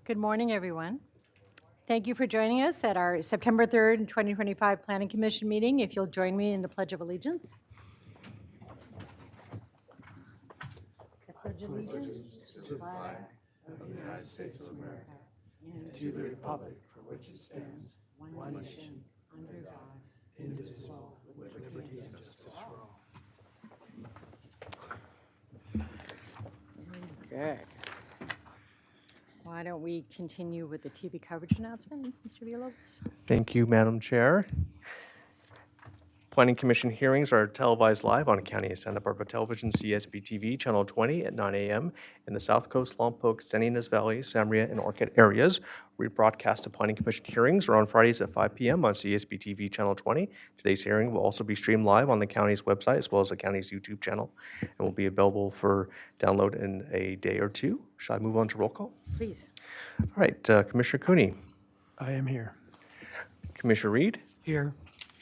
Good morning, everyone. Thank you for joining us at our September 3rd, 2025 Planning Commission meeting. If you'll join me in the Pledge of Allegiance. I pledge allegiance to the flag of the United States of America and to the republic for which it stands, one nation, under God, indivisible, with liberty and justice for all. Good. Why don't we continue with the TV coverage announcement, Mr. Villalobos? Thank you, Madam Chair. Planning Commission hearings are televised live on County of Santa Barbara Television, CSB TV, Channel 20 at 9 a.m. in the South Coast, Lompoc, Salinas Valley, Samria, and Orchid areas. Rebroadcast of Planning Commission hearings are on Fridays at 5 p.m. on CSB TV, Channel 20. Today's hearing will also be streamed live on the county's website as well as the county's YouTube channel and will be available for download in a day or two. Shall I move on to roll call? Please. All right, Commissioner Cooney. I am here. Commissioner Reed. Here.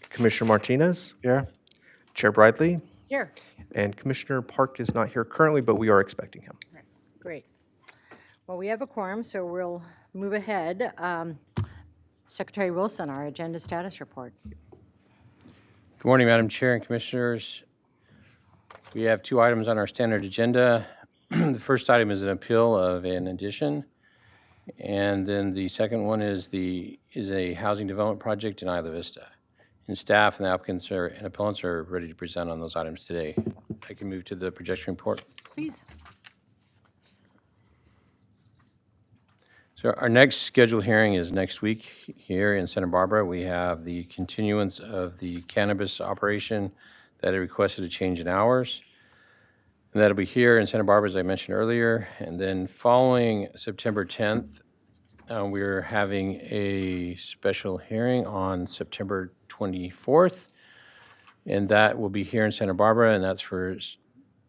Commissioner Martinez. Here. Chair Bridley. Here. And Commissioner Park is not here currently, but we are expecting him. Right. Great. Well, we have a quorum, so we'll move ahead. Secretary Wilson, our agenda status report. Good morning, Madam Chair and Commissioners. We have two items on our standard agenda. The first item is an appeal of an addition, and then the second one is a housing development project in Isla Vista. And staff and the applicants and appellants are ready to present on those items today. I can move to the projection report. Please. So our next scheduled hearing is next week here in Santa Barbara. We have the continuance of the cannabis operation that I requested a change in hours. And that'll be here in Santa Barbara, as I mentioned earlier. And then following September 10th, we're having a special hearing on September 24th. And that will be here in Santa Barbara, and that's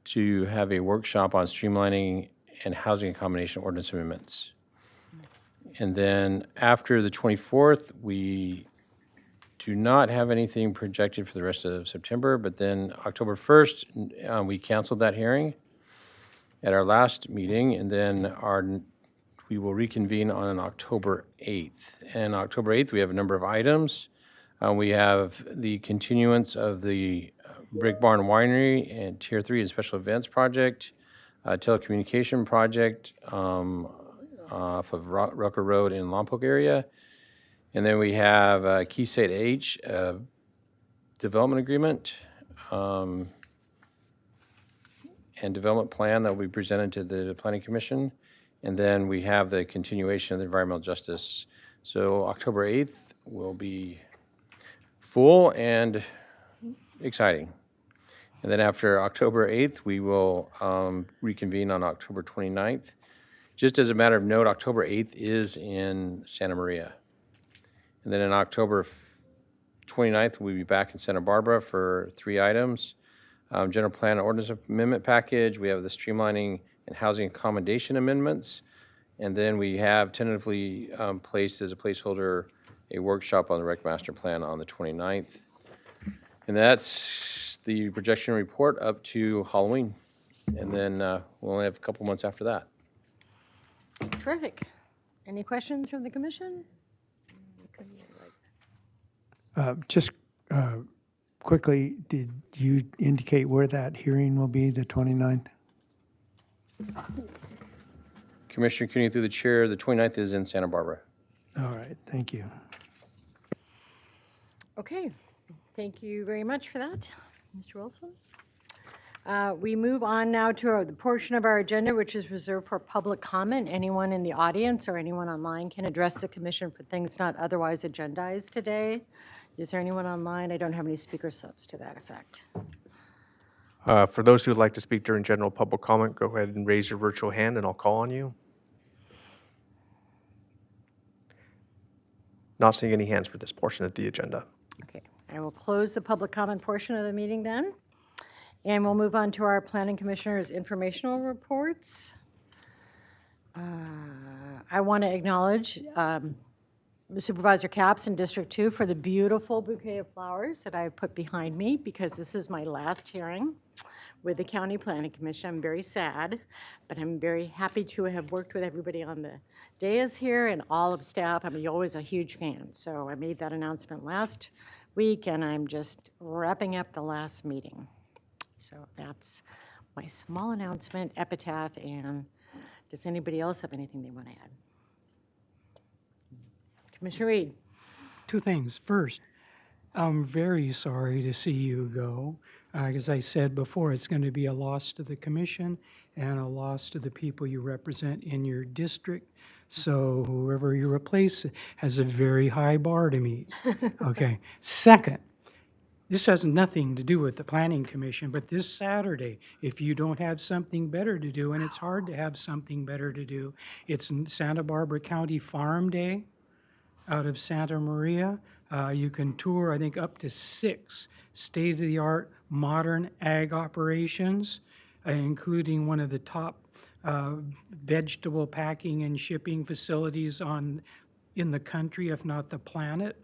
to have a workshop on streamlining and housing accommodation ordinance amendments. And then after the 24th, we do not have anything projected for the rest of September, but then October 1st, we canceled that hearing at our last meeting, and then we will reconvene on October 8th. And October 8th, we have a number of items. We have the continuance of the Brick Barn Winery and Tier 3 and Special Events Project, telecommunication project off of Rucker Road in Lompoc area. And then we have Key State H development agreement and development plan that will be presented to the Planning Commission. And then we have the continuation of the environmental justice. So October 8th will be full and exciting. And then after October 8th, we will reconvene on October 29th. Just as a matter of note, October 8th is in Santa Maria. And then in October 29th, we'll be back in Santa Barbara for three items. General Plan Ordinance Amendment Package. We have the Streamlining and Housing Accommodation Amendments. And then we have tentatively placed as a placeholder a workshop on the Rec Master Plan on the 29th. And that's the projection report up to Halloween. And then we'll only have a couple months after that. Terrific. Any questions from the commission? Just quickly, did you indicate where that hearing will be, the 29th? Commissioner Cooney, through the chair, the 29th is in Santa Barbara. All right, thank you. Okay. Thank you very much for that, Mr. Wilson. We move on now to the portion of our agenda which is reserved for public comment. Anyone in the audience or anyone online can address the commission for things not otherwise agendized today. Is there anyone online? I don't have any speaker subs to that effect. For those who would like to speak during general public comment, go ahead and raise your virtual hand and I'll call on you. Not seeing any hands for this portion of the agenda. Okay. I will close the public comment portion of the meeting then. And we'll move on to our planning commissioner's informational reports. I want to acknowledge Supervisor Capps in District 2 for the beautiful bouquet of flowers that I put behind me, because this is my last hearing with the County Planning Commission. I'm very sad, but I'm very happy to have worked with everybody on the dais here and all of staff. I'm always a huge fan, so I made that announcement last week, and I'm just wrapping up the last meeting. So that's my small announcement, epitaph, and does anybody else have anything they want to add? Commissioner Reed? Two things. First, I'm very sorry to see you go. As I said before, it's going to be a loss to the commission and a loss to the people you represent in your district. So whoever you replace has a very high bar to meet. Okay. Second, this has nothing to do with the Planning Commission, but this Saturday, if you don't have something better to do, and it's hard to have something better to do, it's Santa Barbara County Farm Day out of Santa Maria. You can tour, I think, up to 6 state-of-the-art modern ag operations, including one of the top vegetable packing and shipping facilities in the country, if not the planet.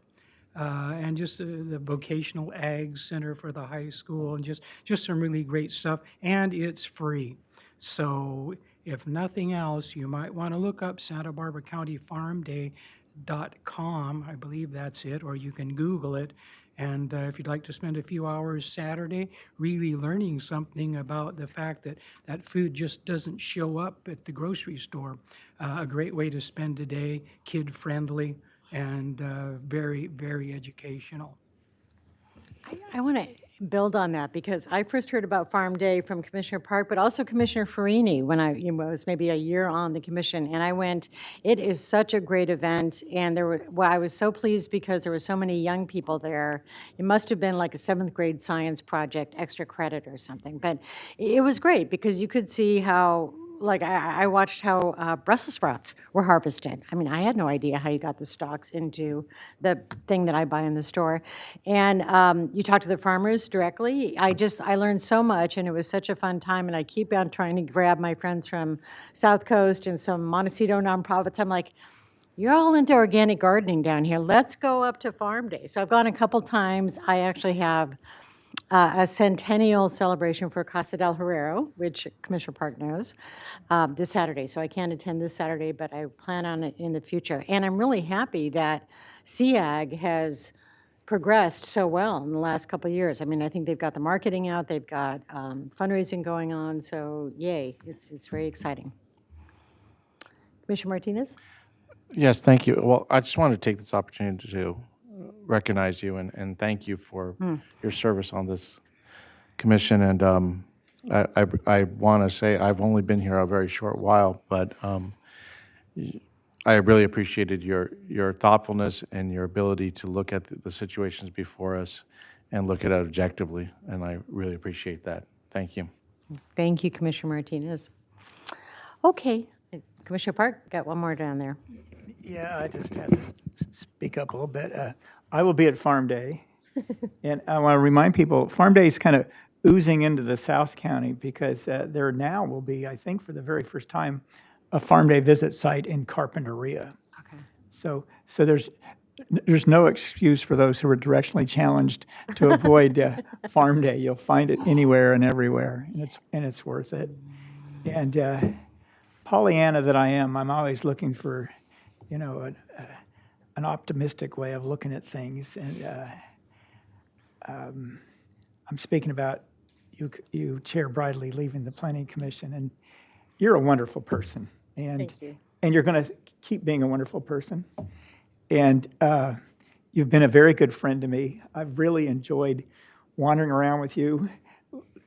And just the vocational ag center for the high school, and just some really great stuff. And it's free. So if nothing else, you might want to look up Santa Barbara County Farm Day.com, I believe that's it, or you can Google it. And if you'd like to spend a few hours Saturday really learning something about the fact that food just doesn't show up at the grocery store, a great way to spend a day, kid-friendly, and very, very educational. I want to build on that, because I first heard about Farm Day from Commissioner Park, but also Commissioner Farini when I was maybe a year on the commission, and I went. It is such a great event, and I was so pleased because there were so many young people there. It must have been like a 7th grade science project, extra credit or something, but it was great because you could see how. Like, I watched how Brussels sprouts were harvested. I mean, I had no idea how you got the stalks into the thing that I buy in the store. And you talk to the farmers directly. I learned so much, and it was such a fun time. And I keep on trying to grab my friends from South Coast and some Montecito nonprofits. I'm like, you're all into organic gardening down here. Let's go up to Farm Day. So I've gone a couple times. I actually have a centennial celebration for Casa del Herrero, which Commissioner Park knows, this Saturday. So I can't attend this Saturday, but I plan on it in the future. And I'm really happy that SEAG has progressed so well in the last couple of years. I mean, I think they've got the marketing out, they've got fundraising going on, so yay, it's very exciting. Commissioner Martinez? Yes, thank you. Well, I just wanted to take this opportunity to recognize you and thank you for your service on this commission. And I want to say I've only been here a very short while, but I really appreciated your thoughtfulness and your ability to look at the situations before us and look at it objectively, and I really appreciate that. Thank you. Thank you, Commissioner Martinez. Okay, Commissioner Park, got one more down there. Yeah, I just had to speak up a little bit. I will be at Farm Day, and I want to remind people, Farm Day is kind of oozing into the South County because there now will be, I think for the very first time, a Farm Day visit site in Carpinteria. Okay. So there's no excuse for those who are directionally challenged to avoid Farm Day. You'll find it anywhere and everywhere, and it's worth it. And Pollyanna that I am, I'm always looking for, an optimistic way of looking at things. And I'm speaking about you, Chair Bridley, leaving the Planning Commission, and you're a wonderful person. And, Thank you. And you're going to keep being a wonderful person. And you've been a very good friend to me. I've really enjoyed wandering around with you,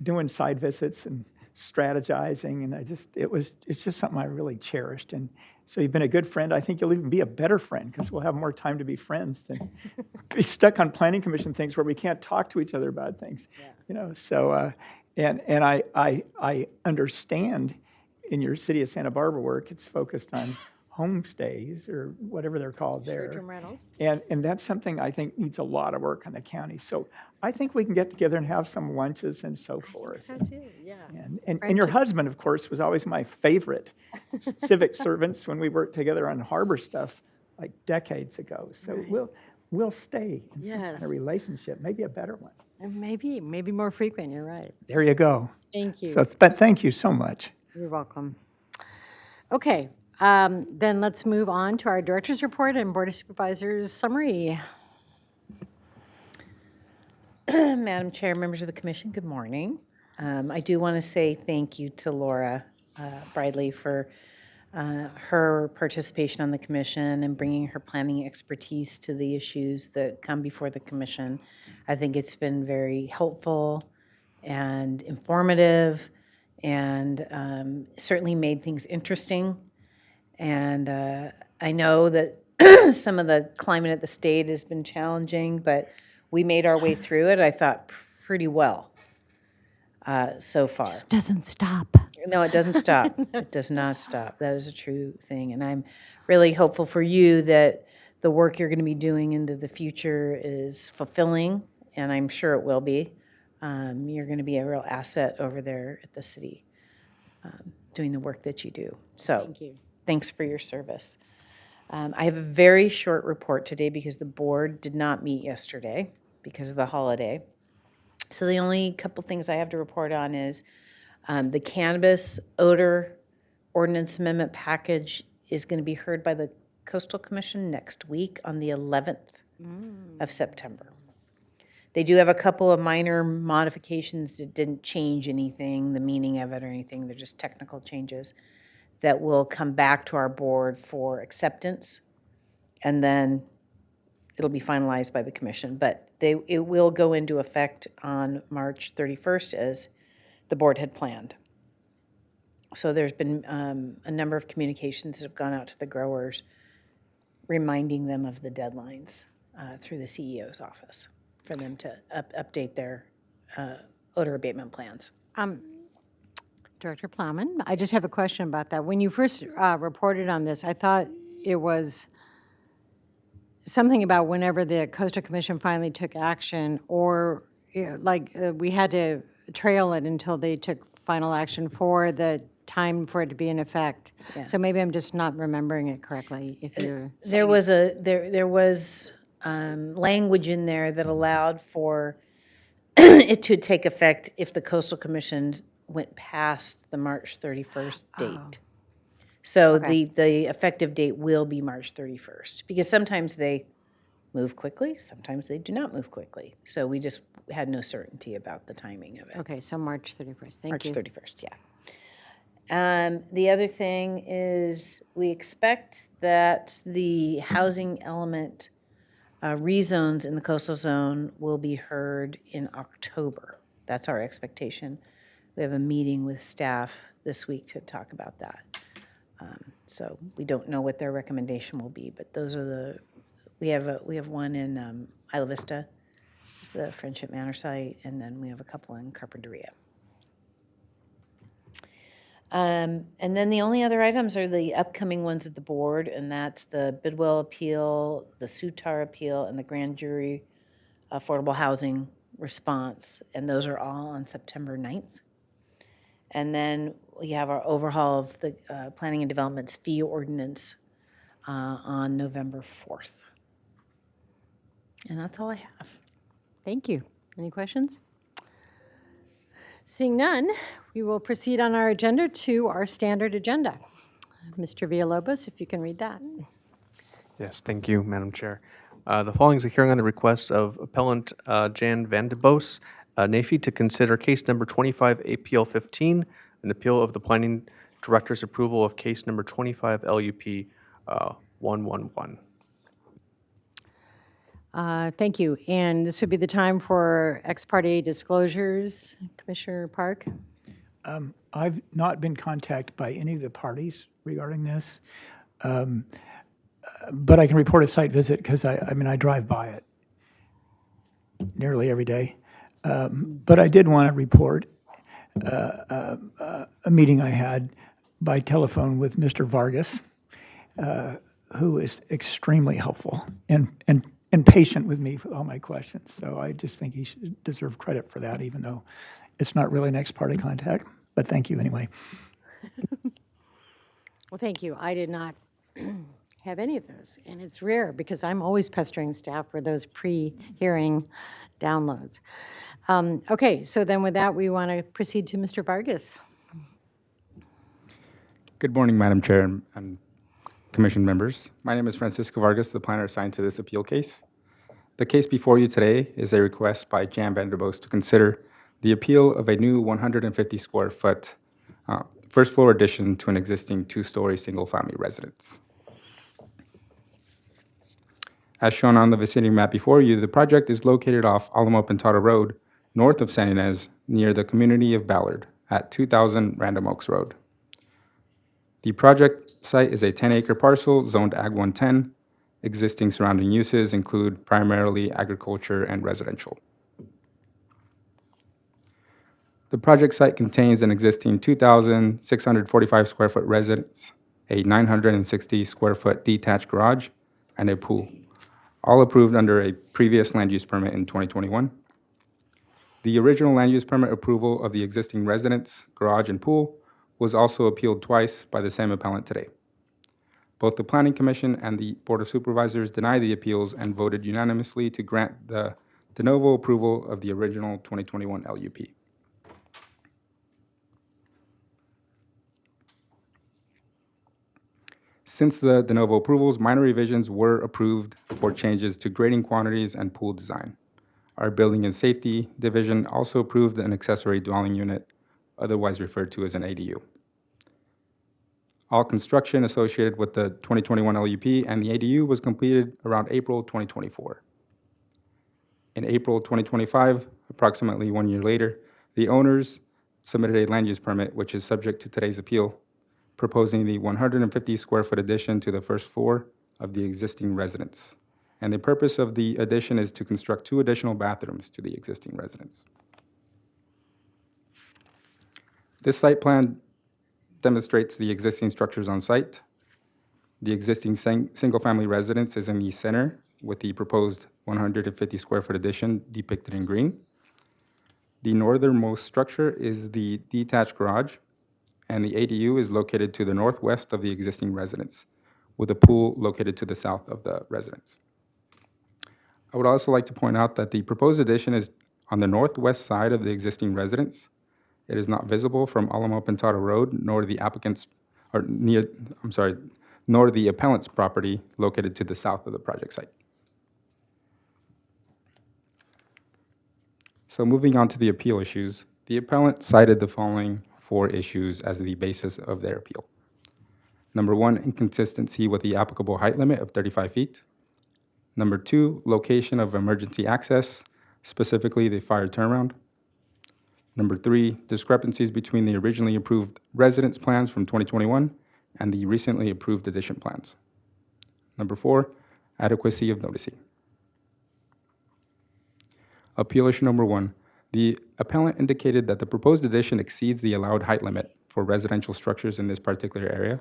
doing side visits and strategizing, and it's just something I really cherished. And so you've been a good friend. I think you'll even be a better friend because we'll have more time to be friends than be stuck on Planning Commission things where we can't talk to each other about things. Yeah. So and I understand in your City of Santa Barbara work, it's focused on homestays or whatever they're called there. Short-term rentals. And that's something I think needs a lot of work on the county. So I think we can get together and have some lunches and so forth. So too, yeah. And your husband, of course, was always my favorite civic servants when we worked together on harbor stuff like decades ago. So we'll stay in some kind Yes. of relationship, maybe a better one. And maybe more frequent, you're right. There you go. Thank you. So, but thank you so much. You're welcome. Okay, then let's move on to our Director's Report and Board of Supervisors summary. Madam Chair, members of the commission, good morning. I do want to say thank you to Laura Bridley for her participation on the commission and bringing her planning expertise to the issues that come before the commission. I think it's been very helpful and informative and certainly made things interesting. And I know that some of the climate at the state has been challenging, but we made our way through it, I thought, pretty well so far. Doesn't stop. No, it doesn't stop. It does not stop. That is a true thing. And I'm really hopeful for you that the work you're going to be doing into the future is fulfilling, and I'm sure it will be. You're going to be a real asset over there at the city doing the work that you do. So Thank you. thanks for your service. I have a very short report today because the board did not meet yesterday because of the holiday. So the only couple things I have to report on is the cannabis odor ordinance amendment package is going to be heard by the Coastal Commission next week on the 11th of September. They do have a couple of minor modifications that didn't change anything, the meaning of it or anything. They're just technical changes that will come back to our board for acceptance, and then it'll be finalized by the commission. But it will go into effect on March 31st as the board had planned. So there's been a number of communications that have gone out to the growers, reminding them of the deadlines through the CEO's office for them to update their odor abatement plans. Director Plowman, I just have a question about that. When you first reported on this, I thought it was something about whenever the Coastal Commission finally took action, or we had to trail it until they took final action for the time for it to be in effect. So maybe I'm just not remembering it correctly. If you're There was language in there that allowed for it to take effect if the Coastal Commission went past the March 31st date. So the effective date will be March 31st, because sometimes they move quickly, sometimes they do not move quickly. So we just had no certainty about the timing of it. okay, so March 31st. Thank March you. 31st, yeah. The other thing is we expect that the housing element rezones in the coastal zone will be heard in October. That's our expectation. We have a meeting with staff this week to talk about that. So we don't know what their recommendation will be, but those are we have one in Isla Vista, it's the Friendship Manor site, and then we have a couple in Carpinteria. And then the only other items are the upcoming ones at the board, and that's the Bidwell appeal, the Sutar appeal, and the grand jury affordable housing response, and those are all on September 9th. And then we have our overhaul of the Planning and Development's fee ordinance on November 4th. And that's all I have. Thank you. Any questions? Seeing none, we will proceed on our agenda to our standard agenda. Mr. Villalobos, if you can read that. Yes, thank you, Madam Chair. The following is a hearing on the request of appellant Jan Van de Boos, NAFI, to consider case number 25 APL 15, an appeal of the planning director's approval of case number 25 LUP 111. Thank you. And this would be the time for ex parte disclosures. Commissioner Park? I've not been contacted by any of the parties regarding this, but I can report a site visit because I drive by it nearly every day. But I did want to report a meeting I had by telephone with Mr. Vargas, who is extremely helpful and patient with me for all my questions. So I just think he should deserve credit for that, even though it's not really an ex parte contact. But thank you anyway. Well, thank you. I did not have any of those. And it's rare because I'm always pestering staff for those pre-hearing downloads. Okay, so then with that, we want to proceed to Mr. Vargas. Good morning, Madam Chair and Commission members. My name is Francisco Vargas, the planner assigned to this appeal case. The case before you today is a request by Jan Vanderboos to consider the appeal of a new 150 square foot first floor addition to an existing two-story single-family residence. As shown on the vicinity map before you, the project is located off Alamo Pintado Road, north of San Ynez, near the community of Ballard at 2000 Random Oaks Road. The project site is a 10-acre parcel zoned Ag 110. Existing surrounding uses include primarily agriculture and residential. The project site contains an existing 2,645 square foot residence, a 960 square foot detached garage, and a pool, all approved under a previous land use permit in 2021. The original land use permit approval of the existing residence, garage, and pool was also appealed twice by the same appellant today. Both the Planning Commission and the Board of Supervisors denied the appeals and voted unanimously to grant the de novo approval of the original 2021 LUP. Since the de novo approvals, minor revisions were approved for changes to grading quantities and pool design. Our Building and Safety Division also approved an accessory dwelling unit, otherwise referred to as an ADU. All construction associated with the 2021 LUP and the ADU was completed around April 2024. In April 2025, approximately 1 year later, the owners submitted a land use permit, which is subject to today's appeal, proposing the 150 square foot addition to the first floor of the existing residence. And the purpose of the addition is to construct 2 additional bathrooms to the existing residence. This site plan demonstrates the existing structures on site. The existing single-family residence is in the center with the proposed 150 square foot addition depicted in green. The northernmost structure is the detached garage, and the ADU is located to the northwest of the existing residence, with a pool located to the south of the residence. I would also like to point out that the proposed addition is on the northwest side of the existing residence. It is not visible from Alamo Pintado Road, nor the nor the appellant's property located to the south of the project site. So moving on to the appeal issues, the appellant cited the following 4 issues as the basis of their appeal. Number 1, inconsistency with the applicable height limit of 35 feet. Number 2, location of emergency access, specifically the fire turnaround. Number 3, discrepancies between the originally approved residence plans from 2021 and the recently approved addition plans. Number 4, adequacy of noticing. Appeal issue number 1, the appellant indicated that the proposed addition exceeds the allowed height limit for residential structures in this particular area.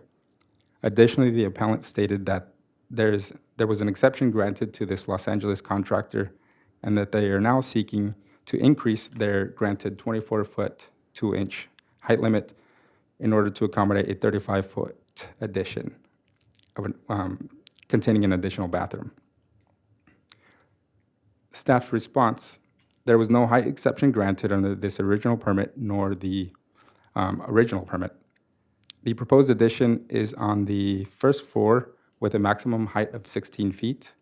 Additionally, the appellant stated that there was an exception granted to this Los Angeles contractor and that they are now seeking to increase their granted 24-foot, 2-inch height limit in order to accommodate a 35-foot addition containing an additional bathroom. Staff's response: there was no height exception granted under this original permit nor the original permit. The proposed addition is on the first floor with a maximum height of 16 feet.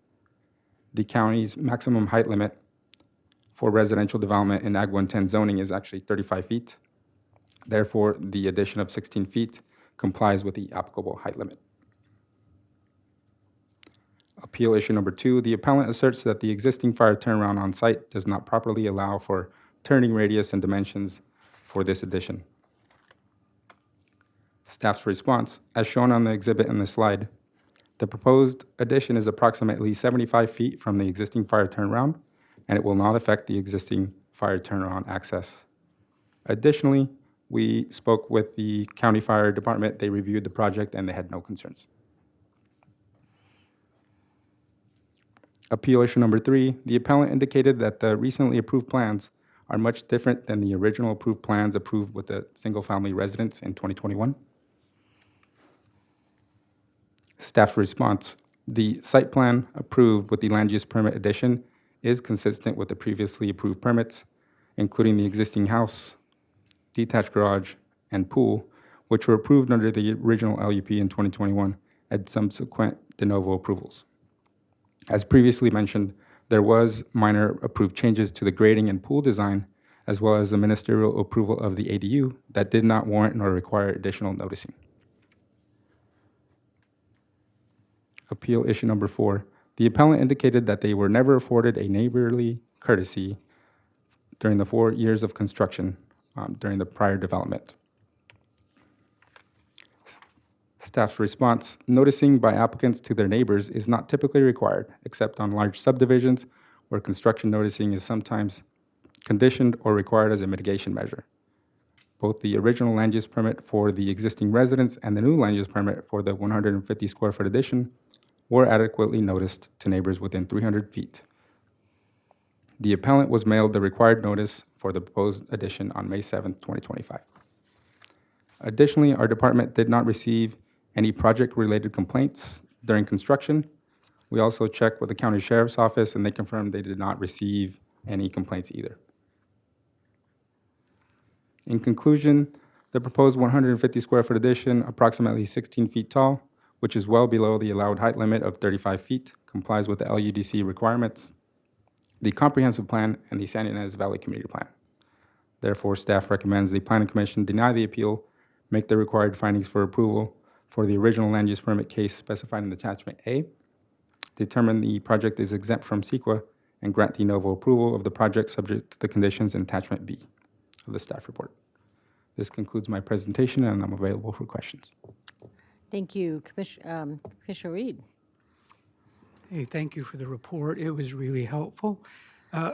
The county's maximum height limit for residential development in Ag 110 zoning is actually 35 feet. Therefore, the addition of 16 feet complies with the applicable height limit. Appeal issue number 2, the appellant asserts that the existing fire turnaround on site does not properly allow for turning radius and dimensions for this addition. Staff's response: as shown on the exhibit in the slide, the proposed addition is approximately 75 feet from the existing fire turnaround, and it will not affect the existing fire turnaround access. Additionally, we spoke with the county fire department. They reviewed the project and they had no concerns. Appeal issue number 3, the appellant indicated that the recently approved plans are much different than the original approved plans approved with the single-family residence in 2021. Staff's response: the site plan approved with the land use permit addition is consistent with the previously approved permits, including the existing house, detached garage, and pool, which were approved under the original LUP in 2021 and subsequent de novo approvals. As previously mentioned, there was minor approved changes to the grading and pool design, as well as the ministerial approval of the ADU that did not warrant nor require additional noticing. Appeal issue number 4. The appellant indicated that they were never afforded a neighborly courtesy during the 4 years of construction during the prior development. Staff's response: noticing by applicants to their neighbors is not typically required, except on large subdivisions where construction noticing is sometimes conditioned or required as a mitigation measure. Both the original land use permit for the existing residence and the new land use permit for the 150 square foot addition were adequately noticed to neighbors within 300 feet. The appellant was mailed the required notice for the proposed addition on May 7, 2025. Additionally, our department did not receive any project-related complaints during construction. We also checked with the county sheriff's office, and they confirmed they did not receive any complaints either. In conclusion, the proposed 150 square foot addition, approximately 16 feet tall, which is well below the allowed height limit of 35 feet, complies with the LUDC requirements, the comprehensive plan, and the San Ynez Valley Community Plan. Therefore, staff recommends the Planning Commission deny the appeal, make the required findings for approval for the original land use permit case specified in attachment A, determine the project is exempt from CEQA, and grant de novo approval of the project subject to the conditions in attachment B of the staff report. This concludes my presentation, and I'm available for questions. Thank you. Commissioner Reed. Hey, thank you for the report. It was really helpful.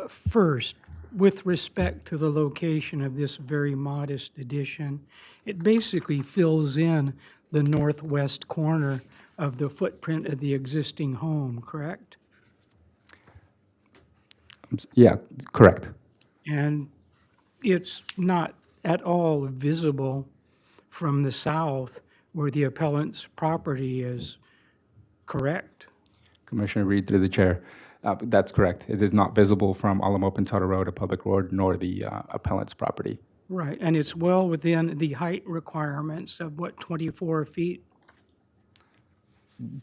First, with respect to the location of this very modest addition, it basically fills in the northwest corner of the footprint of the existing home, correct? Yeah, correct. And it's not at all visible from the south where the appellant's property is, correct? Commissioner Reed, through the chair. That's correct. It is not visible from Alamo Pintado Road, a public road, nor the appellant's property. Right, and it's well within the height requirements of what, 24 feet?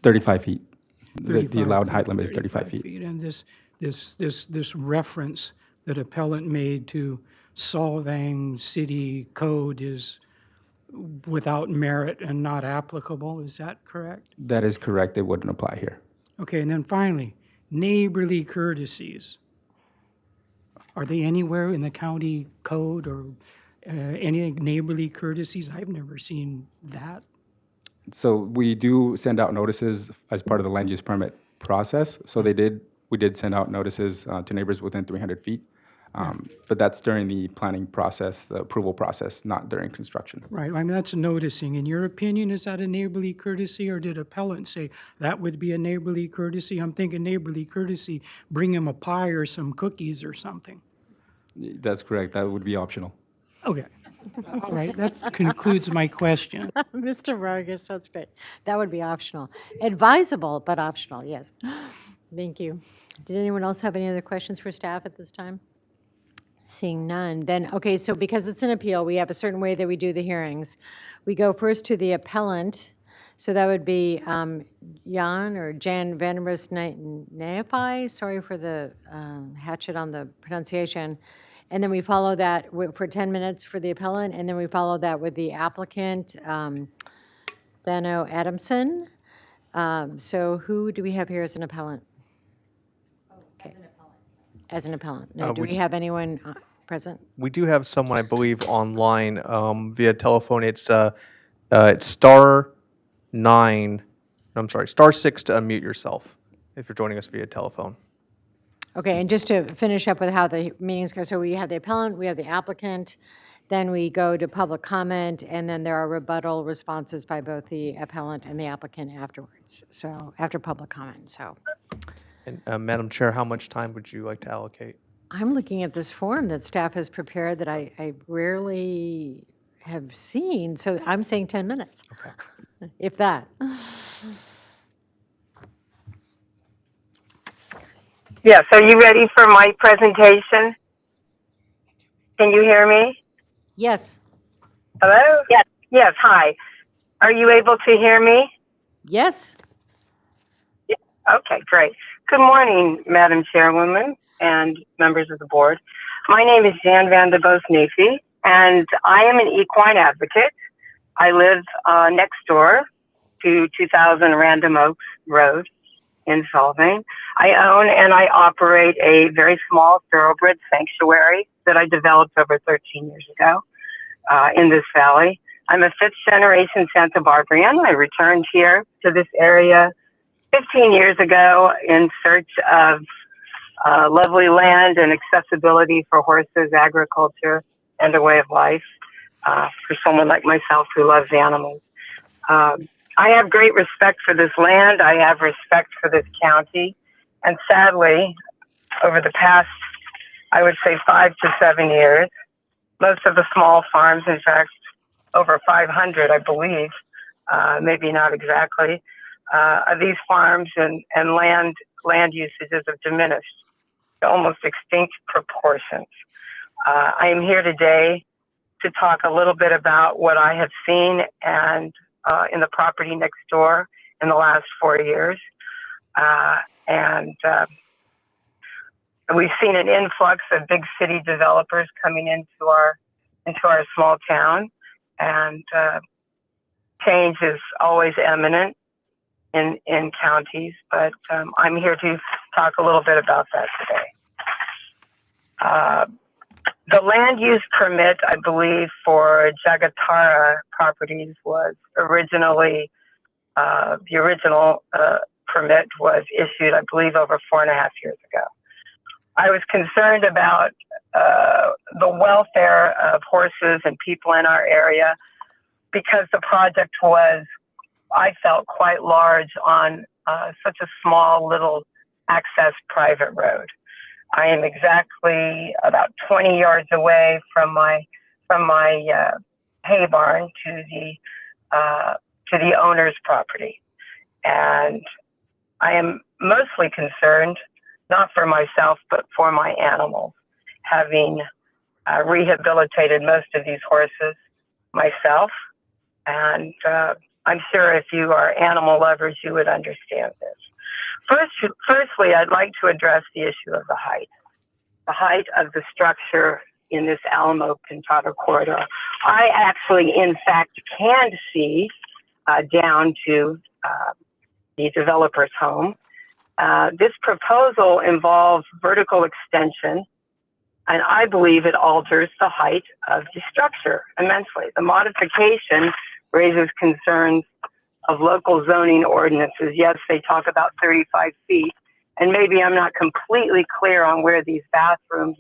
35 feet. The 35 allowed feet, height limit is 35 feet. And this reference that appellant made to Solvang City Code is without merit and not applicable, is that correct? That is correct. It wouldn't apply here. Okay, and then finally, neighborly courtesies. Are they anywhere in the county code or any neighborly courtesies? I've never seen that. So we do send out notices as part of the land use permit process. So we did send out notices to neighbors within 300 feet. But that's during the planning process, the approval process, not during construction. Right, I mean, that's noticing. In your opinion, is that a neighborly courtesy, or did appellant say that would be a neighborly courtesy? I'm thinking neighborly courtesy, bring him a pie or some cookies or something. That's correct. That would be optional. Okay, all right, that concludes my question. Mr. Vargas, that's great. That would be optional. Advisable, but optional, yes. Thank you. Did anyone else have any other questions for staff at this time? Seeing none, then, okay, so because it's an appeal, we have a certain way that we do the hearings. We go first to the appellant, so that would be Jan or Jan Vanderbus Naefi, sorry for the hatchet on the pronunciation. And then we follow that for 10 minutes for the appellant, and then we follow that with the applicant, Dano Adamson. So who do we have here as an appellant? As an appellant. No, do we have anyone present? We do have someone, I believe, online via telephone. It's star 9, I'm sorry, star 6 to unmute yourself if you're joining us via telephone. Okay, and just to finish up with how the meetings go, so we have the appellant, we have the applicant, then we go to public comment, and then there are rebuttal responses by both the appellant and the applicant afterwards, so after public comment, so. And Madam Chair, how much time would you like to allocate? I'm looking at this form that staff has prepared that I rarely have seen, so I'm saying 10 minutes. Okay. If that. Yes, are you ready for my presentation? Can you hear me? Yes. Hello? Yes. Yes, hi. Are you able to hear me? Yes. Okay, great. Good morning, Madam Chairwoman and members of the board. My name is Jan van de Boos Neefie, and I am an equine advocate. I live next door to 2000 Random Oaks Road in Solvang. I own and I operate a very small thoroughbred sanctuary that I developed over 13 years ago in this valley. I'm a fifth generation Santa Barbarian. I returned here to this area 15 years ago in search of lovely land and accessibility for horses, agriculture, and a way of life for someone like myself who loves animals. I have great respect for this land. I have respect for this county. And sadly, over the past, I would say 5 to 7 years, most of the small farms, in fact, over 500, I believe, maybe not exactly, these farms and land usages have diminished to almost extinct proportions. I am here today to talk a little bit about what I have seen and in the property next door in the last 4 years. We've seen an influx of big city developers coming into our small town, and change is always imminent in counties, but I'm here to talk a little bit about that today. The land use permit, I believe, for Jagatara properties was originally, the original permit was issued, I believe, over 4.5 years ago. I was concerned about the welfare of horses and people in our area because the project was, I felt, quite large on such a small little access private road. I am exactly about 20 yards away from my hay barn to the owner's property, and I am mostly concerned not for myself but for my animals, having rehabilitated most of these horses myself, and I'm sure if you are animal lovers, you would understand this. Firstly, I'd like to address the issue of the height of the structure in this Alamo Pintado corridor. I actually, in fact, can see down to the developer's home. This proposal involves vertical extension, and I believe it alters the height of the structure immensely. The modification raises concerns of local zoning ordinances. Yes, they talk about 35 feet, and maybe I'm not completely clear on where these bathrooms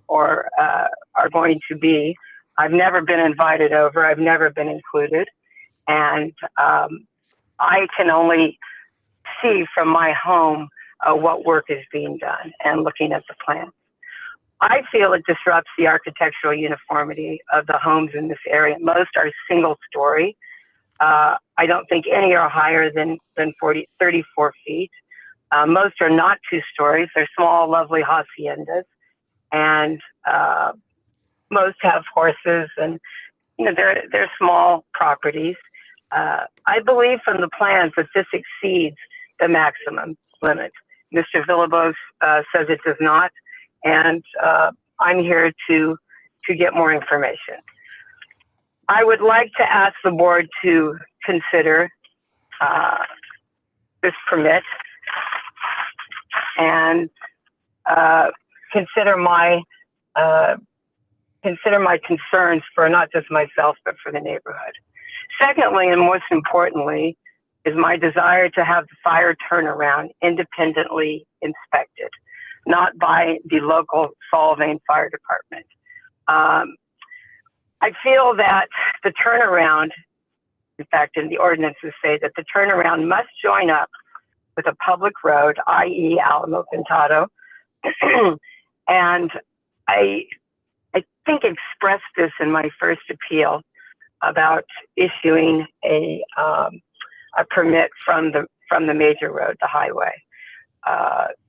are going to be. I've never been invited over. I've never been included, and I can only see from my home what work is being done and looking at the plan. I feel it disrupts the architectural uniformity of the homes in this area. Most are single story. I don't think any are higher than 34 feet. Most are not 2 stories. They're small, lovely haciendas. And most have horses, and they're small properties. I believe from the plans that this exceeds the maximum limit. Mr. Villalobos says it does not, and I'm here to get more information. I would like to ask the board to consider this permit and consider my concerns for not just myself but for the neighborhood. Secondly, and most importantly, is my desire to have the fire turnaround independently inspected, not by the local Solvang Fire Department. I feel that the turnaround, in fact, in the ordinances say that the turnaround must join up with a public road, i.e. Alamo Pintado. And I think expressed this in my first appeal about issuing a permit from the major road, the highway.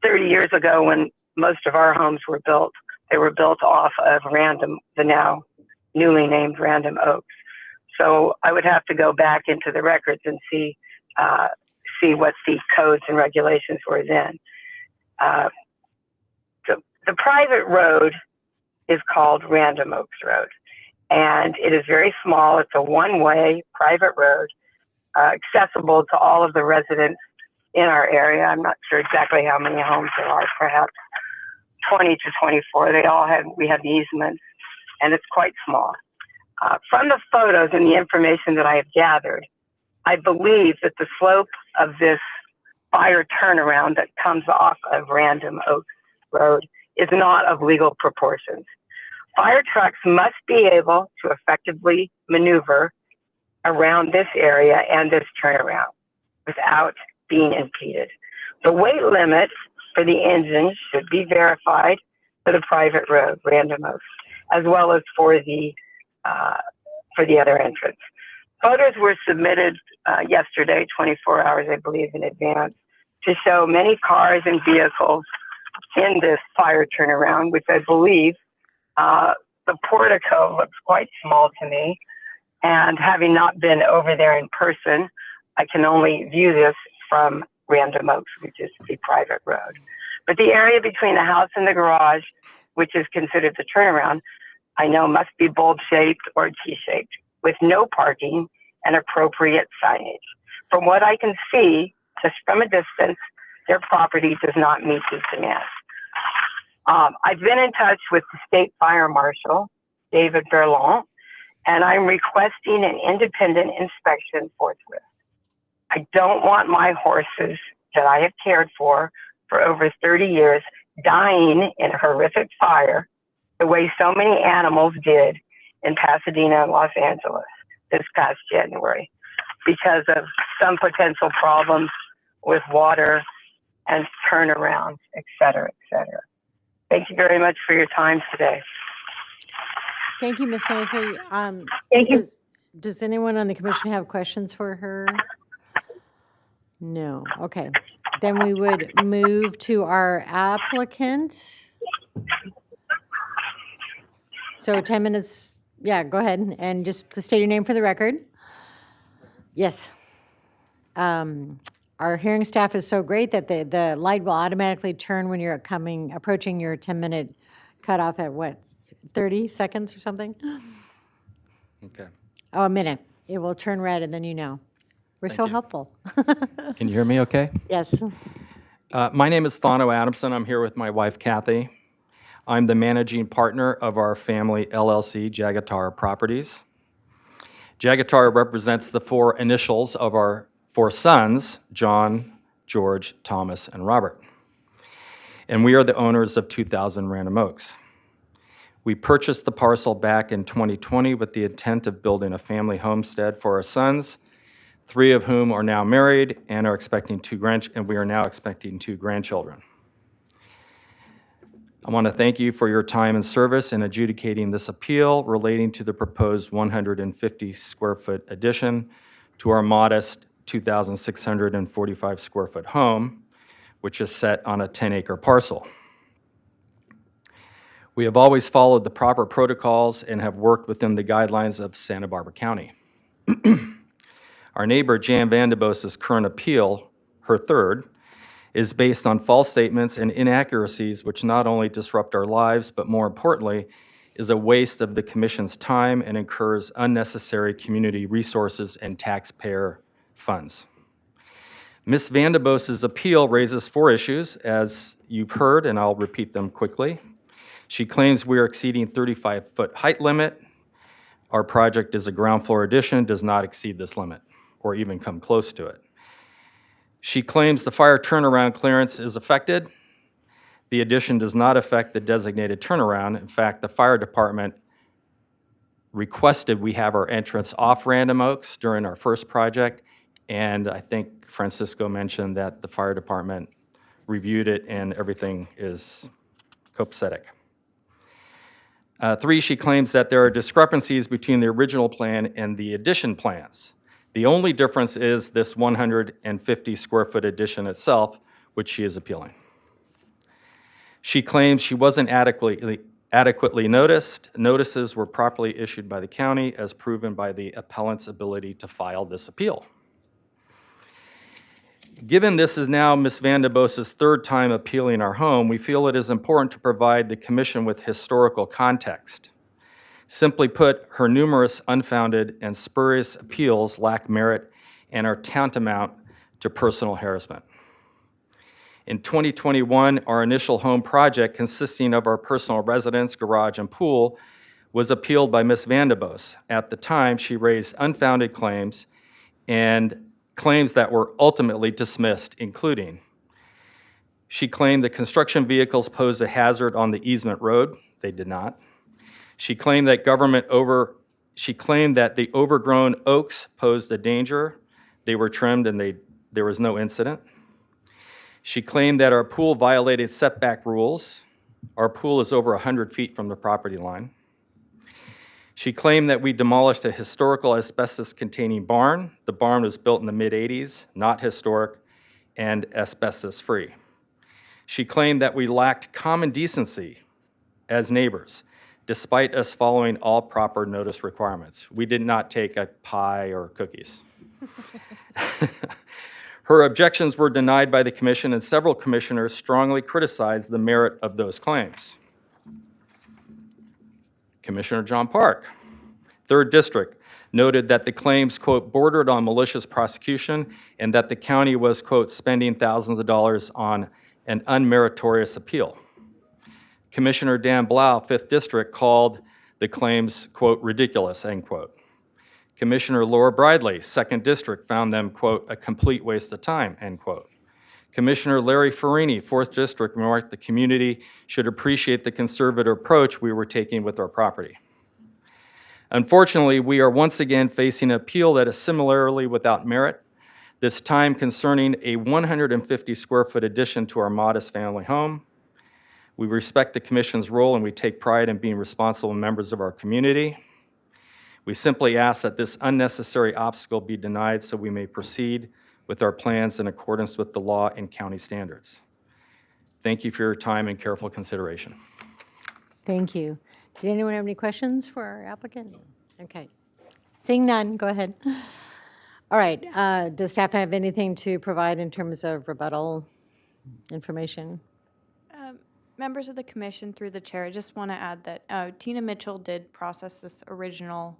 30 years ago when most of our homes were built, they were built off of the now newly named Random Oaks. So I would have to go back into the records and see what the codes and regulations were then. The private road is called Random Oaks Road, and it is very small. It's a one-way private road, accessible to all of the residents in our area. I'm not sure exactly how many homes there are, perhaps 20 to 24. We have easements, and it's quite small. From the photos and the information that I have gathered, I believe that the slope of this fire turnaround that comes off of Random Oaks Road is not of legal proportions. Fire trucks must be able to effectively maneuver around this area and this turnaround without being impeded. The weight limit for the engine should be verified for the private road, Random Oaks, as well as for the other entrance. Photos were submitted yesterday, 24 hours, I believe, in advance, to show many cars and vehicles in this fire turnaround, which I believe the portico looks quite small to me. And having not been over there in person, I can only view this from Random Oaks, which is the private road. But the area between the house and the garage, which is considered the turnaround, I know must be bulb-shaped or T-shaped, with no parking and appropriate signage. From what I can see, just from a distance, their property does not meet these demands. I've been in touch with the state fire marshal, David Berlon, and I'm requesting an independent inspection forthwith. I don't want my horses that I have cared for over 30 years dying in a horrific fire the way so many animals did in Pasadena and Los Angeles this past January because of some potential problems with water and turnarounds, et cetera, et cetera. Thank you very much for your time today. Thank you, Ms. Naifeh. Thank you. Does anyone on the commission have questions for her? No. Okay. Then we would move to our applicant. So 10 minutes. Yeah, go ahead and just state your name for the record. Yes. Our hearing staff is so great that the light will automatically turn when you're approaching your 10-minute cutoff at what, 30 seconds or something? Okay. Oh, a minute. It will turn red and then you know. We're so you. helpful. Can you hear me okay? Yes. My name is Thano Adamson. I'm here with my wife, Kathy. I'm the managing partner of our family LLC, Jagatara Properties. Jagatara represents the four initials of our four sons, John, George, Thomas, and Robert. And we are the owners of 2000 Random Oaks. We purchased the parcel back in 2020 with the intent of building a family homestead for our sons, 3 of whom are now married and are expecting we are now expecting 2 grandchildren. I want to thank you for your time and service in adjudicating this appeal relating to the proposed 150 square foot addition to our modest 2,645 square foot home, which is set on a 10-acre parcel. We have always followed the proper protocols and have worked within the guidelines of Santa Barbara County. Our neighbor, Jan Vandebose's current appeal, her third, is based on false statements and inaccuracies which not only disrupt our lives, but more importantly, is a waste of the Commission's time and incurs unnecessary community resources and taxpayer funds. Ms. Vandebose's appeal raises 4 issues, as you've heard, and I'll repeat them quickly. She claims we are exceeding 35-foot height limit. Our project is a ground floor addition, does not exceed this limit, or even come close to it. She claims the fire turnaround clearance is affected. The addition does not affect the designated turnaround. In fact, the fire department requested we have our entrance off Random Oaks during our first project, and I think Francisco mentioned that the fire department reviewed it and everything is copacetic. 3, she claims that there are discrepancies between the original plan and the addition plans. The only difference is this 150 square foot addition itself, which she is appealing. She claims she wasn't adequately noticed. Notices were properly issued by the county, as proven by the appellant's ability to file this appeal. Given this is now Ms. Van de Bose's third time appealing our home, we feel it is important to provide the commission with historical context. Simply put, her numerous unfounded and spurious appeals lack merit and are tantamount to personal harassment. In 2021, our initial home project, consisting of our personal residence, garage, and pool, was appealed by Ms. Van de Bose. At the time, she raised unfounded claims and claims that were ultimately dismissed, including she claimed the construction vehicles posed a hazard on the easement road. They did not. She claimed that the overgrown oaks posed a danger. They were trimmed and there was no incident. She claimed that our pool violated setback rules. Our pool is over 100 feet from the property line. She claimed that we demolished a historical asbestos-containing barn. The barn was built in the mid-'80s, not historic, and asbestos-free. She claimed that we lacked common decency as neighbors, despite us following all proper notice requirements. We did not take a pie or cookies. Her objections were denied by the commission, and several commissioners strongly criticized the merit of those claims. Commissioner John Park, 3rd District, noted that the claims, quote, bordered on malicious prosecution and that the county was, quote, spending thousands of dollars on an unmeritorious appeal. Commissioner Dan Blau, 5th District, called the claims, quote, ridiculous, end quote. Commissioner Laura Bridley, 2nd District, found them, quote, a complete waste of time, end quote. Commissioner Larry Farini, 4th District, remarked the community should appreciate the conservative approach we were taking with our property. Unfortunately, we are once again facing an appeal that is similarly without merit, this time concerning a 150 square foot addition to our modest family home. We respect the commission's role and we take pride in being responsible members of our community. We simply ask that this unnecessary obstacle be denied so we may proceed with our plans in accordance with the law and county standards. Thank you for your time and careful consideration. Thank you. Did anyone have any questions for our applicant? Okay. Seeing none, go ahead. All right. Does staff have anything to provide in terms of rebuttal information? Members of the commission, through the chair, I just want to add that Tina Mitchell did process this original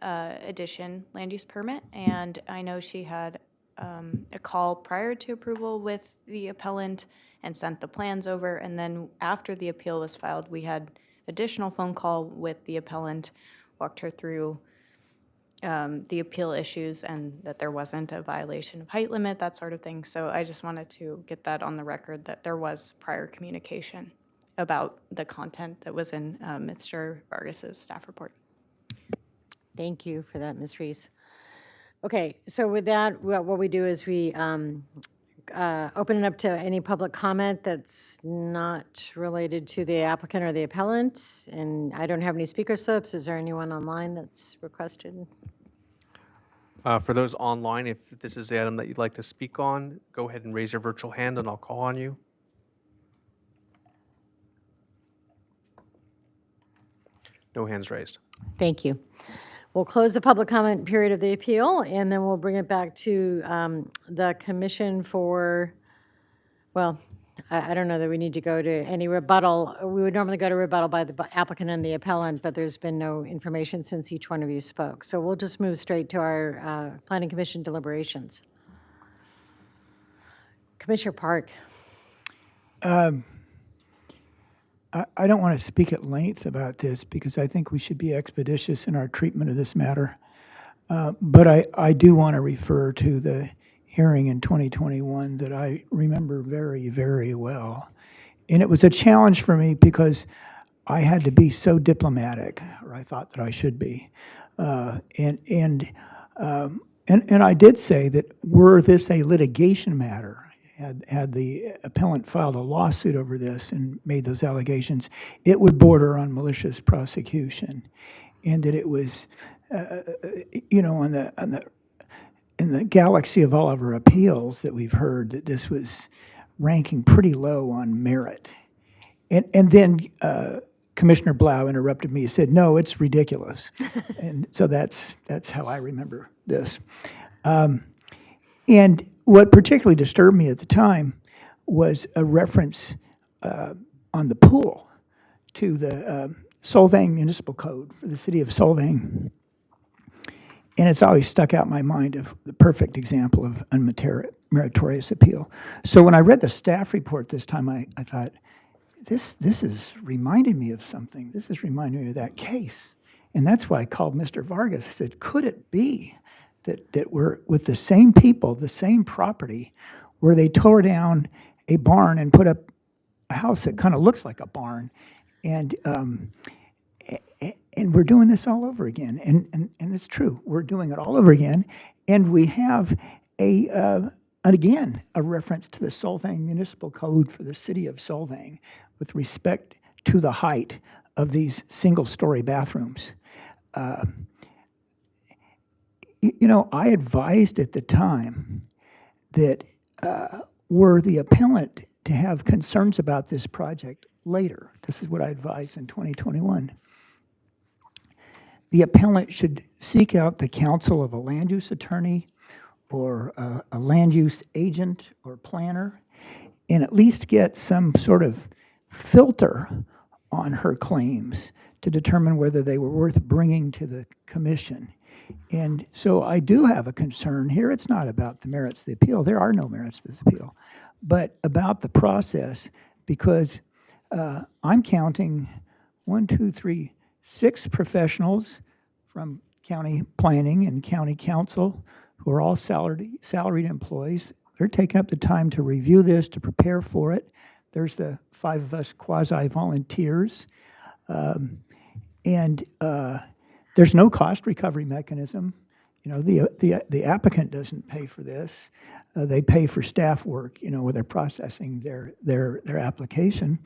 addition land use permit, and I know she had a call prior to approval with the appellant and sent the plans over, and then after the appeal was filed, we had additional phone call with the appellant, walked her through the appeal issues and that there wasn't a violation of height limit, that sort of thing. So I just wanted to get that on the record that there was prior communication about the content that was in Mr. Vargas's staff report. Thank you for that, Ms. Reese. Okay, so with that, what we do is we open it up to any public comment that's not related to the applicant or the appellant. And I don't have any speaker slips. Is there anyone online that's requested? For those online, if this is the item that you'd like to speak on, go ahead and raise your virtual hand and I'll call on you. No hands raised. Thank you. We'll close the public comment period of the appeal, and then we'll bring it back to the commission for, well, I don't know that we need to go to any rebuttal. We would normally go to rebuttal by the applicant and the appellant, but there's been no information since each one of you spoke. So we'll just move straight to our Planning Commission deliberations. Commissioner Park. I don't want to speak at length about this because I think we should be expeditious in our treatment of this matter. But I do want to refer to the hearing in 2021 that I remember very, very well. And it was a challenge for me because I had to be so diplomatic, or I thought that I should be. And I did say that were this a litigation matter, had the appellant filed a lawsuit over this and made those allegations, it would border on malicious prosecution, and that it was, you know, in the galaxy of all of our appeals that we've heard, that this was ranking pretty low on merit. And then Commissioner Blau interrupted me and said, no, it's ridiculous. And so that's how I remember this. And what particularly disturbed me at the time was a reference on the pool to the Solvang Municipal Code for the city of Solvang. And it's always stuck out in my mind of the perfect example of unmeritorious appeal. So when I read the staff report this time, I thought, this is reminding me of something. This is reminding me of that case. And that's why I called Mr. Vargas. I said, could it be that we're with the same people, the same property, where they tore down a barn and put up a house that kind of looks like a barn, and we're doing this all over again. And it's true, we're doing it all over again, and we have again a reference to the Solvang Municipal Code for the city of Solvang with respect to the height of these single-story bathrooms. You know, I advised at the time that were the appellant to have concerns about this project later, this is what I advised in 2021, the appellant should seek out the counsel of a land use attorney or a land use agent or planner, and at least get some sort of filter on her claims to determine whether they were worth bringing to the commission. And so I do have a concern here. It's not about the merits of the appeal. There are no merits to this appeal, but about the process, because I'm counting 6 professionals from county planning and county council who are all salaried employees. They're taking up the time to review this, to prepare for it. There's the 5 of us quasi-volunteers. There's no cost recovery mechanism. You know, the applicant doesn't pay for this. They pay for staff work, you know, where they're processing their application.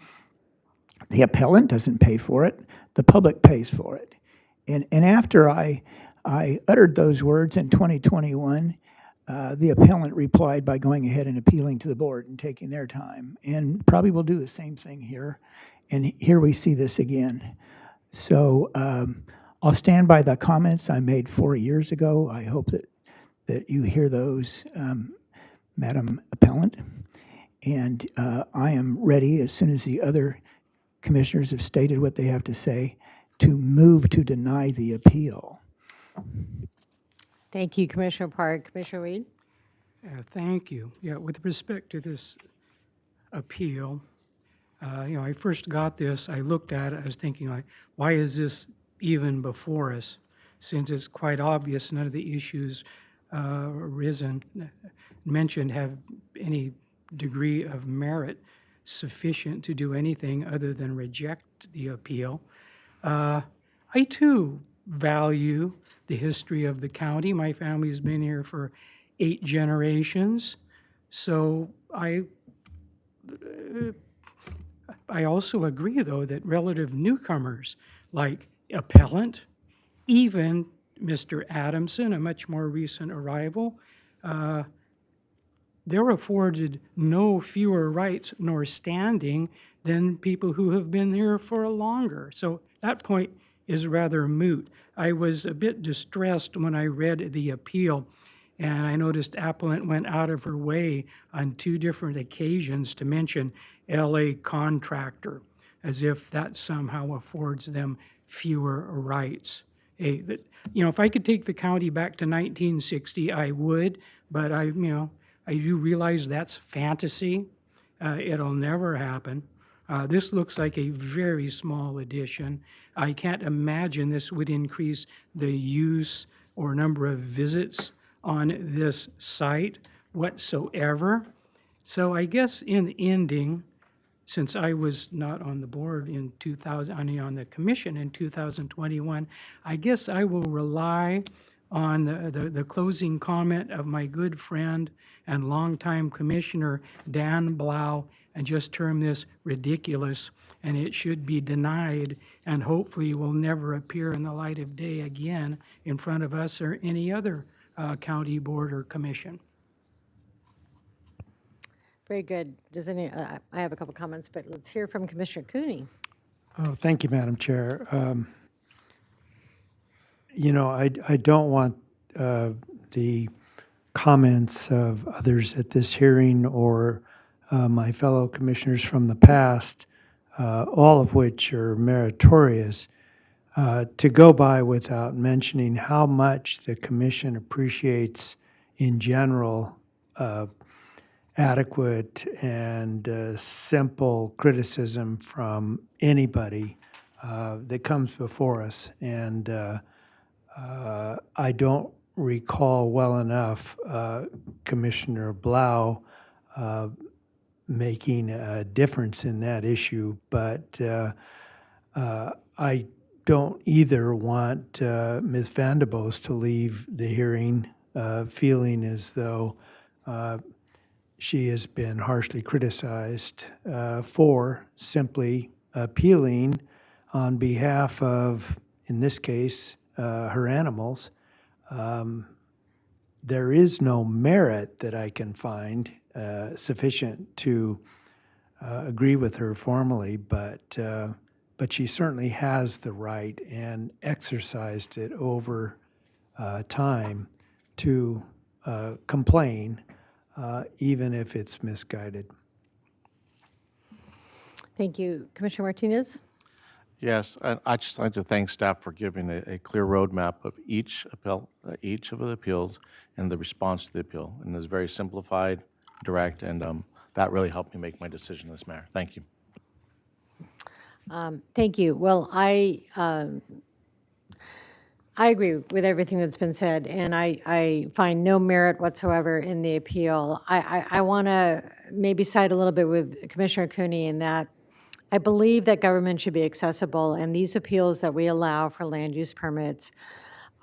The appellant doesn't pay for it. The public pays for it. And after I uttered those words in 2021, the appellant replied by going ahead and appealing to the board and taking their time, and probably will do the same thing here. And here we see this again. So I'll stand by the comments I made 4 years ago. I hope that you hear those, Madam Appellant. And I am ready, as soon as the other commissioners have stated what they have to say, to move to deny the appeal. Thank you, Commissioner Park. Commissioner Reed? Thank you. Yeah, with respect to this appeal, you know, I first got this, I looked at it, I was thinking, like, why is this even before us? Since it's quite obvious none of the issues mentioned have any degree of merit sufficient to do anything other than reject the appeal. I too value the history of the county. My family's been here for 8 generations. So I also agree, though, that relative newcomers like appellant, even Mr. Adamson, a much more recent arrival, they're afforded no fewer rights nor standing than people who have been here for longer. So that point is rather moot. I was a bit distressed when I read the appeal, and I noticed appellant went out of her way on 2 different occasions to mention LA contractor, as if that somehow affords them fewer rights. You know, if I could take the county back to 1960, I would, but I do realize that's fantasy. It'll never happen. This looks like a very small addition. I can't imagine this would increase the use or number of visits on this site whatsoever. So I guess in ending, since I was not on the board in 2000, on the commission in 2021, I guess I will rely on the closing comment of my good friend and longtime commissioner, Dan Blau, and just term this ridiculous, and it should be denied, and hopefully will never appear in the light of day again in front of us or any other county board or commission. Very good. Does any, I have a couple comments, but let's hear from Commissioner Cooney. Oh, thank you, Madam Chair. I don't want the comments of others at this hearing or my fellow commissioners from the past, all of which are meritorious, to go by without mentioning how much the commission appreciates in general adequate and simple criticism from anybody that comes before us. And I don't recall well enough Commissioner Blau making a difference in that issue, but I don't either want Ms. Van de Bos to leave the hearing feeling as though she has been harshly criticized for simply appealing on behalf of, in this case, her animals. There is no merit that I can find sufficient to agree with her formally, but she certainly has the right and exercised it over time to complain, even if it's misguided. Thank you. Commissioner Martinez? Yes, I'd just like to thank staff for giving a clear roadmap of each of the appeals and the response to the appeal. And it's very simplified, direct, and that really helped me make my decision as mayor. Thank you. Thank you. Well, I agree with everything that's been said, and I find no merit whatsoever in the appeal. I want to maybe side a little bit with Commissioner Cooney in that I believe that government should be accessible, and these appeals that we allow for land use permits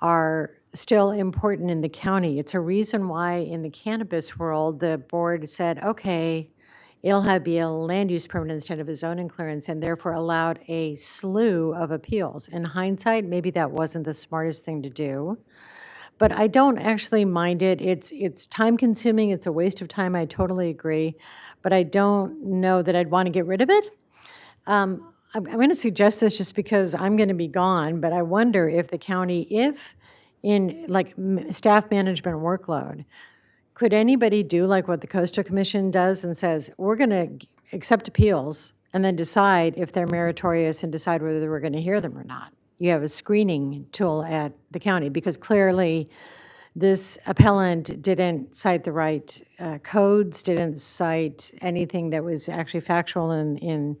are still important in the county. It's a reason why in the cannabis world, the board said, okay, it'll be a land use permit instead of a zoning clearance, and therefore allowed a slew of appeals. In hindsight, maybe that wasn't the smartest thing to do, but I don't actually mind it. It's time consuming, it's a waste of time, I totally agree, but I don't know that I'd want to get rid of it. I'm going to suggest this just because I'm going to be gone, but I wonder if the county, if in like staff management workload, could anybody do like what the Coastal Commission does and says, we're going to accept appeals and then decide if they're meritorious and decide whether we're going to hear them or not? You have a screening tool at the county because clearly this appellant didn't cite the right codes, didn't cite anything that was actually factual in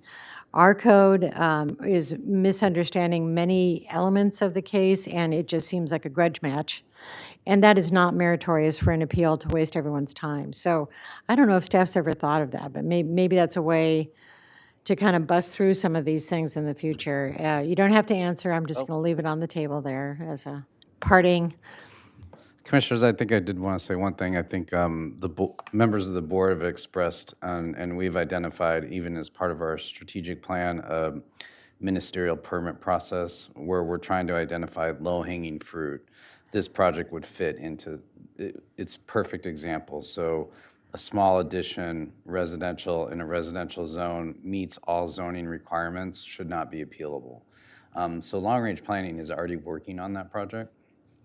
our code, is misunderstanding many elements of the case, and it just seems like a grudge match. And that is not meritorious for an appeal to waste everyone's time. So I don't know if staff's ever thought of that, but maybe that's a way to kind of bust through some of these things in the future. You don't have to answer. I'm just going to leave it on the table there as a parting. Commissioners, I think I did want to say one thing. I think the members of the board have expressed, and we've identified, even as part of our strategic plan, a ministerial permit process where we're trying to identify low-hanging fruit. This project would fit into its perfect example. So a small addition, residential in a residential zone, meets all zoning requirements, should not be appealable. So long-range planning is already working on that project.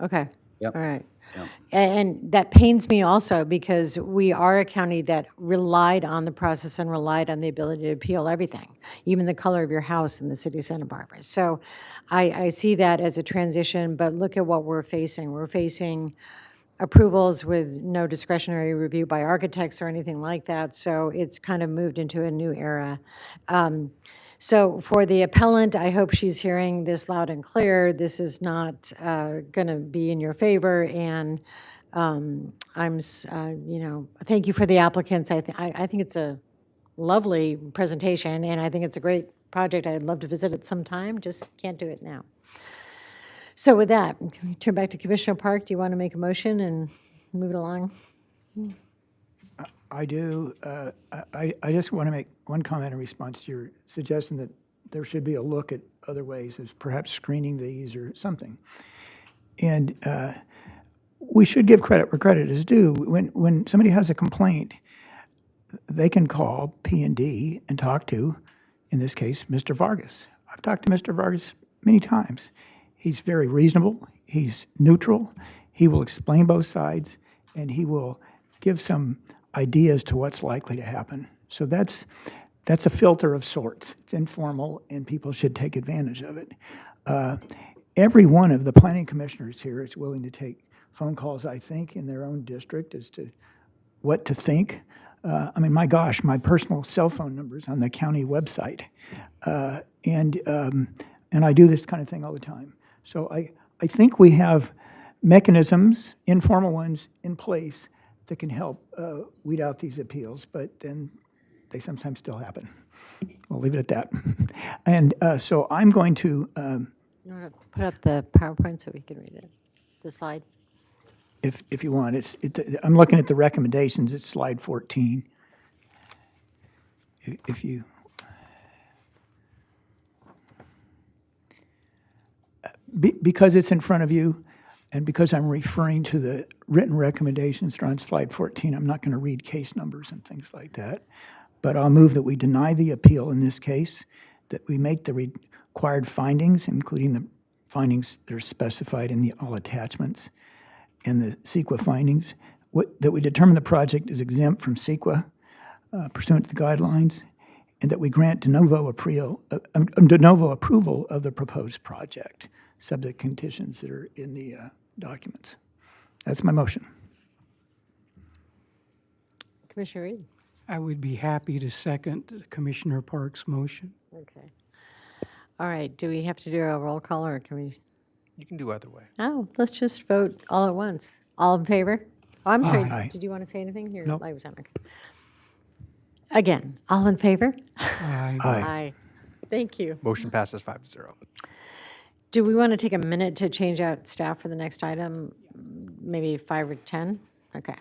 Okay. Yep. All right. Yep. And that pains me also because we are a county that relied on the process and relied on the ability to appeal everything, even the color of your house in the city of Santa Barbara. So I see that as a transition, but look at what we're facing. We're facing approvals with no discretionary review by architects or anything like that. So it's kind of moved into a new era. So for the appellant, I hope she's hearing this loud and clear. This is not going to be in your favor, and thank you for the applicants. I think it's a lovely presentation, and I think it's a great project. I'd love to visit it sometime, just can't do it now. So with that, can we turn back to Commissioner Park? Do you want to make a motion and move it along? I do. I just want to make one comment in response to your suggestion that there should be a look at other ways of perhaps screening these or something. And we should give credit where credit is due. When somebody has a complaint, they can call P&D and talk to, in this case, Mr. Vargas. I've talked to Mr. Vargas many times. He's very reasonable, he's neutral, he will explain both sides, and he will give some ideas to what's likely to happen. So that's a filter of sorts. It's informal, and people should take advantage of it. Every one of the planning commissioners here is willing to take phone calls, I think, in their own district as to what to think. I mean, my gosh, my personal cell phone number is on the county website. And I do this kind of thing all the time. So I think we have mechanisms, informal ones, in place that can help weed out these appeals, but then they sometimes still happen. We'll leave it at that. And so I'm going to, You want to put up the PowerPoint so we can read it, the slide? if you want, I'm looking at the recommendations, it's slide 14. If you, because it's in front of you, and because I'm referring to the written recommendations that are on slide 14, I'm not going to read case numbers and things like that. But I'll move that we deny the appeal in this case, that we make the required findings, including the findings that are specified in the all attachments and the CEQA findings, that we determine the project is exempt from CEQA pursuant to the guidelines, and that we grant de novo approval of the proposed project, subject conditions that are in the documents. That's my motion. Commissioner Reed? I would be happy to second Commissioner Park's motion. Okay. All right, do we have to do a roll call, or can we? You can do either way. Oh, let's just vote all at once. All in favor? Oh, I'm sorry, Aye. did you want to say anything? Your Nope. light was on. Okay. Again, all in favor? Aye. Aye. Thank you. Motion passes 5-0. Do we want to take a minute to change out staff for the next item? Maybe 5 or 10? Okay.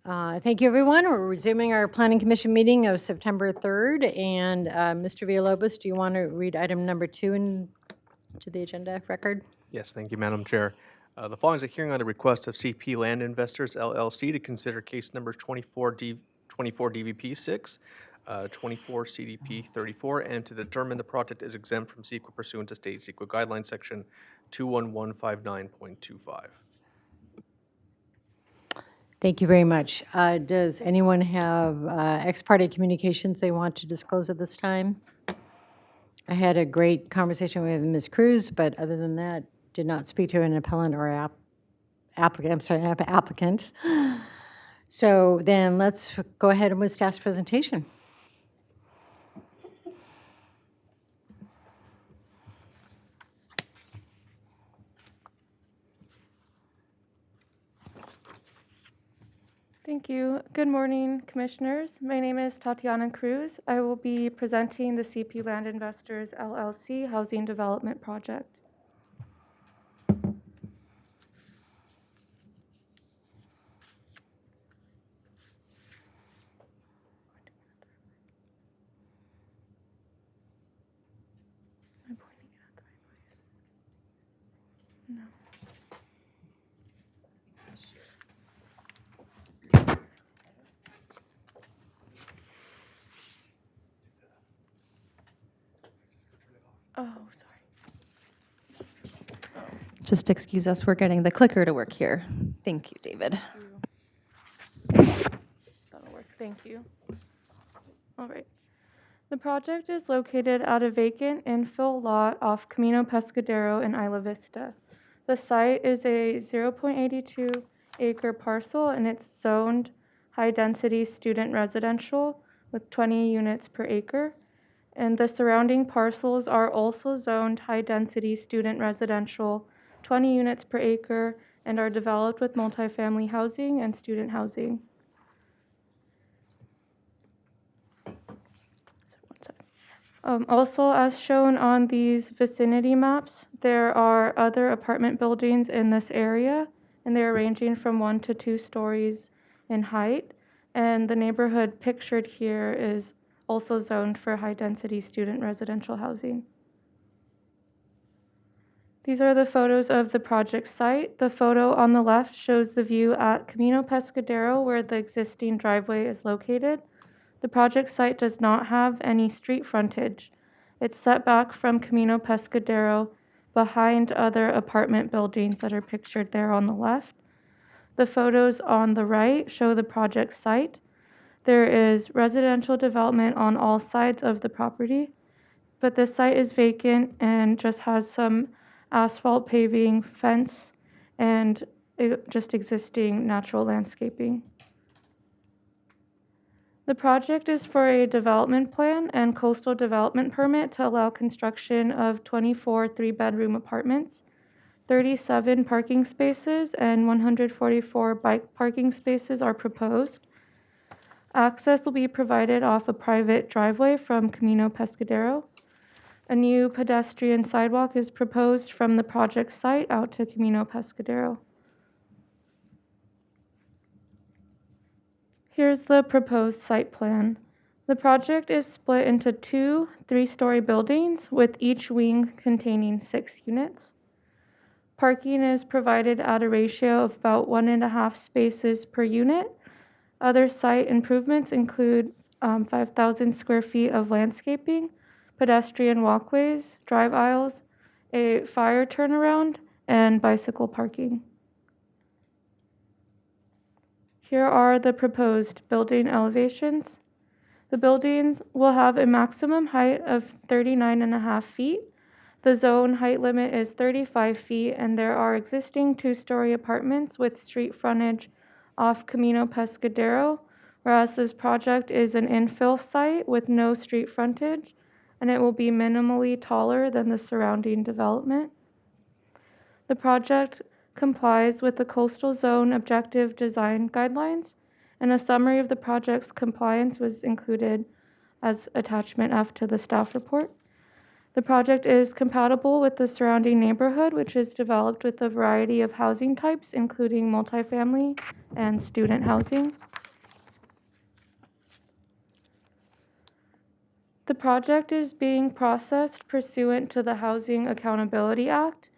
Thank you, everyone. We're resuming our Planning Commission meeting of September 3rd. And Mr. Villalobos, do you want to read item number 2 into the agenda record? Yes, thank you, Madam Chair. The following is a hearing on the request of CP Land Investors LLC to consider case numbers 24 DVP 6, 24 CDP 34, and to determine the project is exempt from CEQA pursuant to state CEQA guidelines section 21159.25. Thank you very much. Does anyone have ex parte communications they want to disclose at this time? I had a great conversation with Ms. Cruz, but other than that, did not speak to an appellant or applicant. So then let's go ahead with staff's presentation. Thank you. Good morning, Commissioners. My name is Tatiana Cruz. I will be presenting the CP Land Investors LLC Housing Development Project. Am I pointing it at the right place? No. Oh, sorry. Just excuse us, we're getting the clicker to work here. Thank you, David. That'll work. Thank you. All right. The project is located at a vacant infill lot off Camino Pescadero in Isla Vista. The site is a 0.82 acre parcel and it's zoned high-density student residential with 20 units per acre. And the surrounding parcels are also zoned high-density student residential, 20 units per acre, and are developed with multifamily housing and student housing. Also, as shown on these vicinity maps, there are other apartment buildings in this area, and they're ranging from 1 to 2 stories in height. And the neighborhood pictured here is also zoned for high-density student residential housing. These are the photos of the project site. The photo on the left shows the view at Camino Pescadero, where the existing driveway is located. The project site does not have any street frontage. It's set back from Camino Pescadero behind other apartment buildings that are pictured there on the left. The photos on the right show the project site. There is residential development on all sides of the property, but the site is vacant and just has some asphalt paving, fence, and just existing natural landscaping. The project is for a development plan and coastal development permit to allow construction of 24 three-bedroom apartments, 37 parking spaces, and 144 bike parking spaces are proposed. Access will be provided off a private driveway from Camino Pescadero. A new pedestrian sidewalk is proposed from the project site out to Camino Pescadero. Here's the proposed site plan. The project is split into 2 3-story buildings with each wing containing 6 units. Parking is provided at a ratio of about 1.5 spaces per unit. Other site improvements include 5,000 square feet of landscaping, pedestrian walkways, drive aisles, a fire turnaround, and bicycle parking. Here are the proposed building elevations. The buildings will have a maximum height of 39.5 feet. The zone height limit is 35 feet, and there are existing 2-story apartments with street frontage off Camino Pescadero, whereas this project is an infill site with no street frontage, and it will be minimally taller than the surrounding development. The project complies with the Coastal Zone Objective Design Guidelines, and a summary of the project's compliance was included as attachment F to the staff report. The project is compatible with the surrounding neighborhood, which is developed with a variety of housing types, including multifamily and student housing. The project is being processed pursuant to the Housing Accountability Act.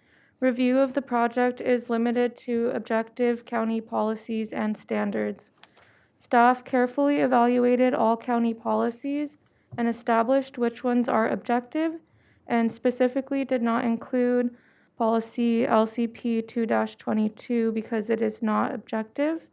Review of the project is limited to objective county policies and standards. Staff carefully evaluated all county policies and established which ones are objective, and specifically did not include policy LCP 2-22 because it is not objective.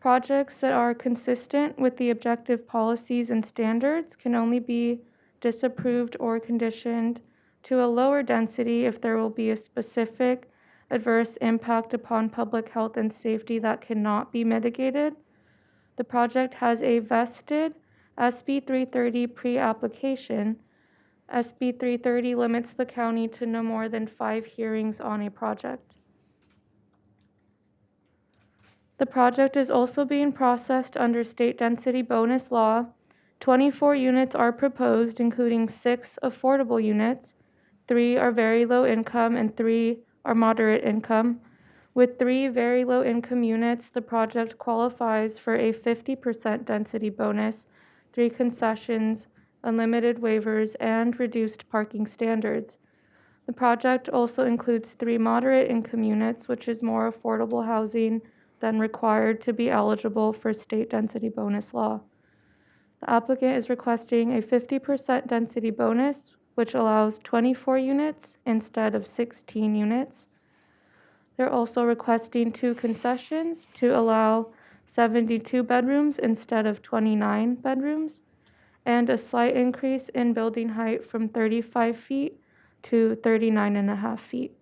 Projects that are consistent with the objective policies and standards can only be disapproved or conditioned to a lower density if there will be a specific adverse impact upon public health and safety that cannot be mitigated. The project has a vested SB 330 pre-application. SB 330 limits the county to no more than 5 hearings on a project. The project is also being processed under state density bonus law. 24 units are proposed, including 6 affordable units. 3 are very low income and 3 are moderate income. With 3 very low income units, the project qualifies for a 50% density bonus, 3 concessions, unlimited waivers, and reduced parking standards. The project also includes 3 moderate income units, which is more affordable housing than required to be eligible for state density bonus law. The applicant is requesting a 50% density bonus, which allows 24 units instead of 16 units. They're also requesting 2 concessions to allow 72 bedrooms instead of 29 bedrooms, and a slight increase in building height from 35 feet to 39.5 feet.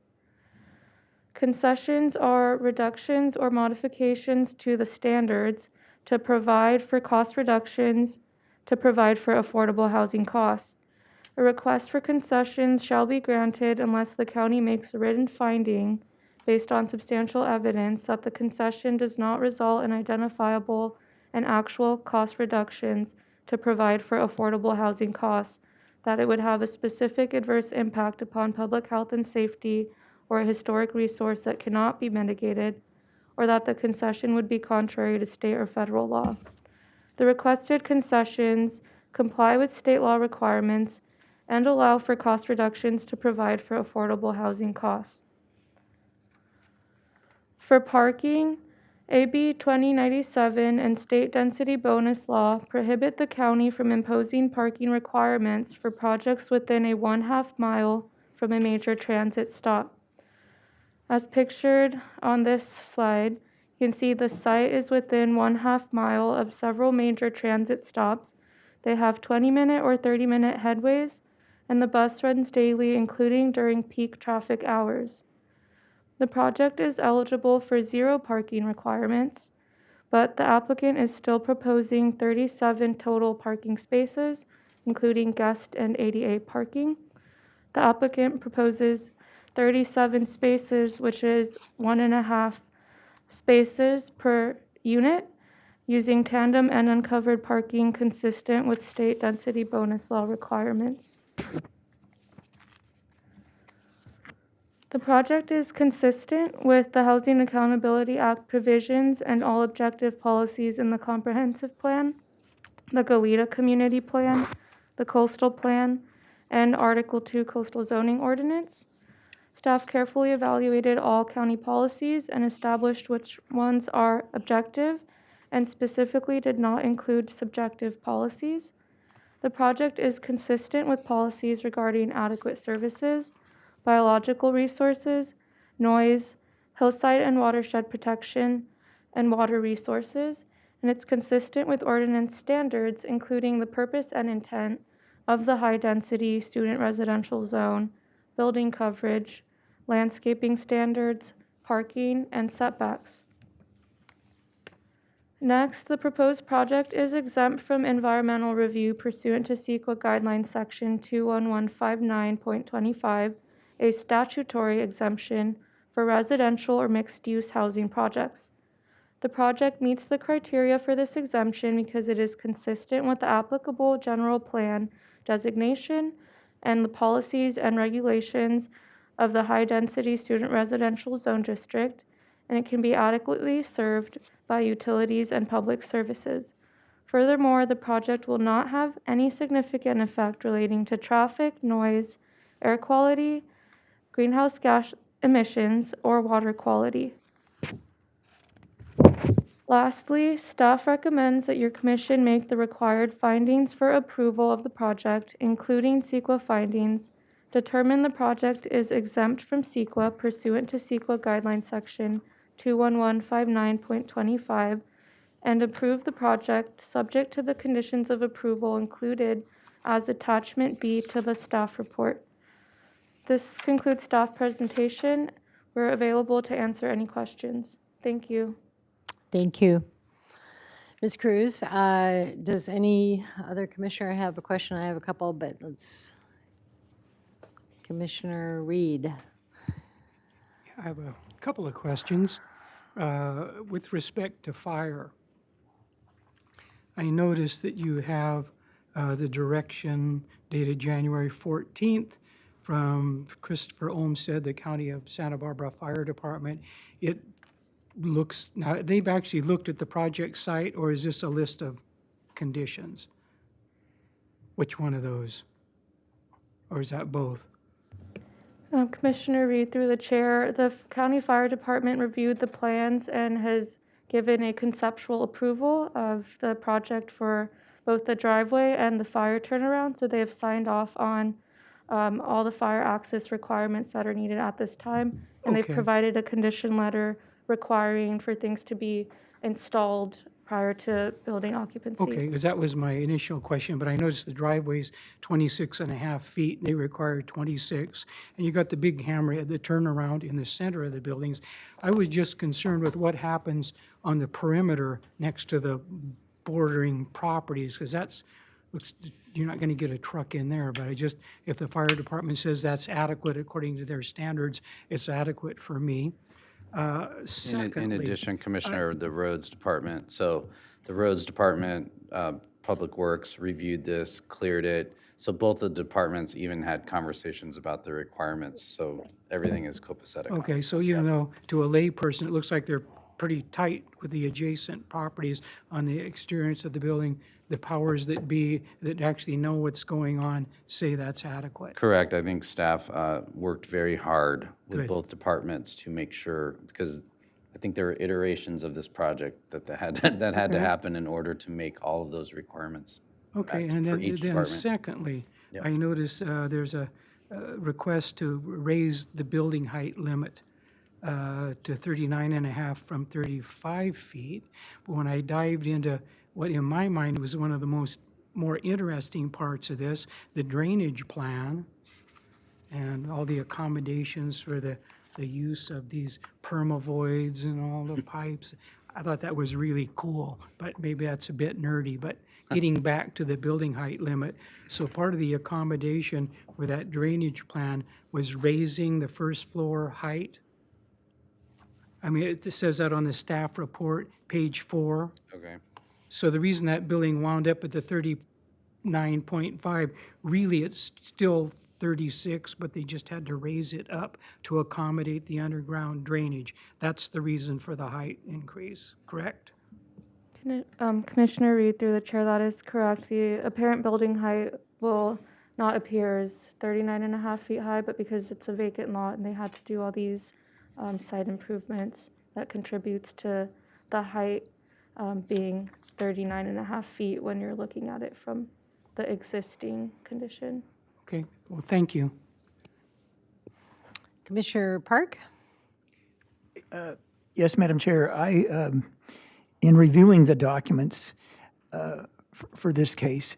Concessions are reductions or modifications to the standards to provide for cost reductions, to provide for affordable housing costs. A request for concessions shall be granted unless the county makes a written finding based on substantial evidence that the concession does not result in identifiable and actual cost reductions to provide for affordable housing costs, that it would have a specific adverse impact upon public health and safety or a historic resource that cannot be mitigated, or that the concession would be contrary to state or federal law. The requested concessions comply with state law requirements and allow for cost reductions to provide for affordable housing costs. For parking, AB 2097 and state density bonus law prohibit the county from imposing parking requirements for projects within a 1/2 mile from a major transit stop. As pictured on this slide, you can see the site is within 1/2 mile of several major transit stops. They have 20-minute or 30-minute headways, and the bus runs daily, including during peak traffic hours. The project is eligible for 0 parking requirements, but the applicant is still proposing 37 total parking spaces, including guest and ADA parking. The applicant proposes 37 spaces, which is 1.5 spaces per unit, using tandem and uncovered parking consistent with state density bonus law requirements. The project is consistent with the Housing Accountability Act provisions and all objective policies in the Comprehensive Plan, the Goleta Community Plan, the Coastal Plan, and Article 2 Coastal Zoning Ordinance. Staff carefully evaluated all county policies and established which ones are objective and specifically did not include subjective policies. The project is consistent with policies regarding adequate services, biological resources, noise, hillside and watershed protection, and water resources, and it's consistent with ordinance standards, including the purpose and intent of the high-density student residential zone, building coverage, landscaping standards, parking, and setbacks. Next, the proposed project is exempt from environmental review pursuant to CEQA Guidelines Section 21159.25, a statutory exemption for residential or mixed-use housing projects. The project meets the criteria for this exemption because it is consistent with the applicable general plan designation, and the policies and regulations of the high-density student residential zone district, and it can be adequately served by utilities and public services. Furthermore, the project will not have any significant effect relating to traffic, noise, air quality, greenhouse gas emissions, or water quality. Lastly, staff recommends that your commission make the required findings for approval of the project, including CEQA findings, determine the project is exempt from CEQA pursuant to CEQA Guidelines Section 21159.25, and approve the project subject to the conditions of approval included as Attachment B to the staff report. This concludes staff presentation. We're available to answer any questions. Thank you. Thank you. Ms. Cruz, does any other commissioner have a question? I have a couple, but let's, Commissioner Reed. I have a couple of questions. With respect to fire, I noticed that you have the direction dated January 14th from Christopher Olmsted, the County of Santa Barbara Fire Department. It looks, now they've actually looked at the project site, or is this a list of conditions? Which one of those? Or is that both? Commissioner Reed, through the chair, the County Fire Department reviewed the plans and has given a conceptual approval of the project for both the driveway and the fire turnaround. So they have signed off on all the fire access requirements that are needed at this time. And they've Okay. provided a condition letter requiring for things to be installed prior to building occupancy. Okay, because that was my initial question, but I noticed the driveway's 26 and a half feet, they require 26, and you got the big hammer at the turnaround in the center of the buildings. I was just concerned with what happens on the perimeter next to the bordering properties, because that's, looks, you're not going to get a truck in there, but I just, if the fire department says that's adequate according to their standards, it's adequate for me. In Secondly, addition, Commissioner, the roads department, so the roads department, Public Works reviewed this, cleared it. So both the departments even had conversations about the requirements, so everything is copacetic. okay, so even though to a layperson, it looks like they're pretty tight with the adjacent properties on the exteriors of the building, the powers that be that actually know what's going on say that's adequate. Correct. I think staff worked very hard with Good. both departments to make sure, because I think there were iterations of this project that had to happen in order to make all of those requirements. Okay, met and for then, each then department. secondly, Yep. I noticed there's a request to raise the building height limit to 39 and a half from 35 feet. But when I dived into what in my mind was one of the more interesting parts of this, the drainage plan and all the accommodations for the use of these permavoids and all the pipes, I thought that was really cool, but maybe that's a bit nerdy. But getting back to the building height limit, so part of the accommodation for that drainage plan was raising the first floor height. I mean, it says that on the staff report, page 4. Okay. So the reason that building wound up at the 39.5, really it's still 36, but they just had to raise it up to accommodate the underground drainage. That's the reason for the height increase, correct? Commissioner Reed, through the chair, that is correct. The apparent building height will not appear as 39 and a half feet high, but because it's a vacant lot and they had to do all these site improvements, that contributes to the height being 39 and a half feet when you're looking at it from the existing condition. Okay, well, thank you. Commissioner Park? Yes, Madam Chair. In reviewing the documents for this case,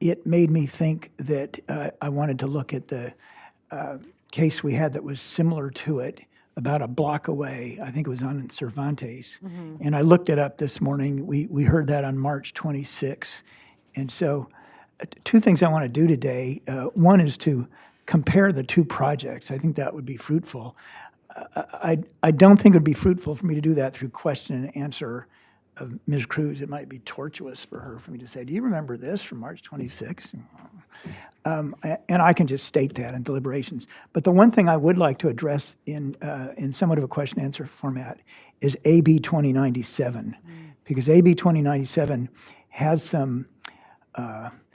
it made me think that I wanted to look at the case we had that was similar to it, about a block away. I think it was on Cervantes. And I looked it up this morning. We heard that on March 26. And so two things I want to do today. One is to compare the two projects. I think that would be fruitful. I don't think it would be fruitful for me to do that through question and answer of Ms. Cruz, it might be tortuous for me to say, do you remember this from March 26th? And I can just state that in deliberations. But the one thing I would like to address in somewhat of a question answer format is AB 2097, because AB 2097 has some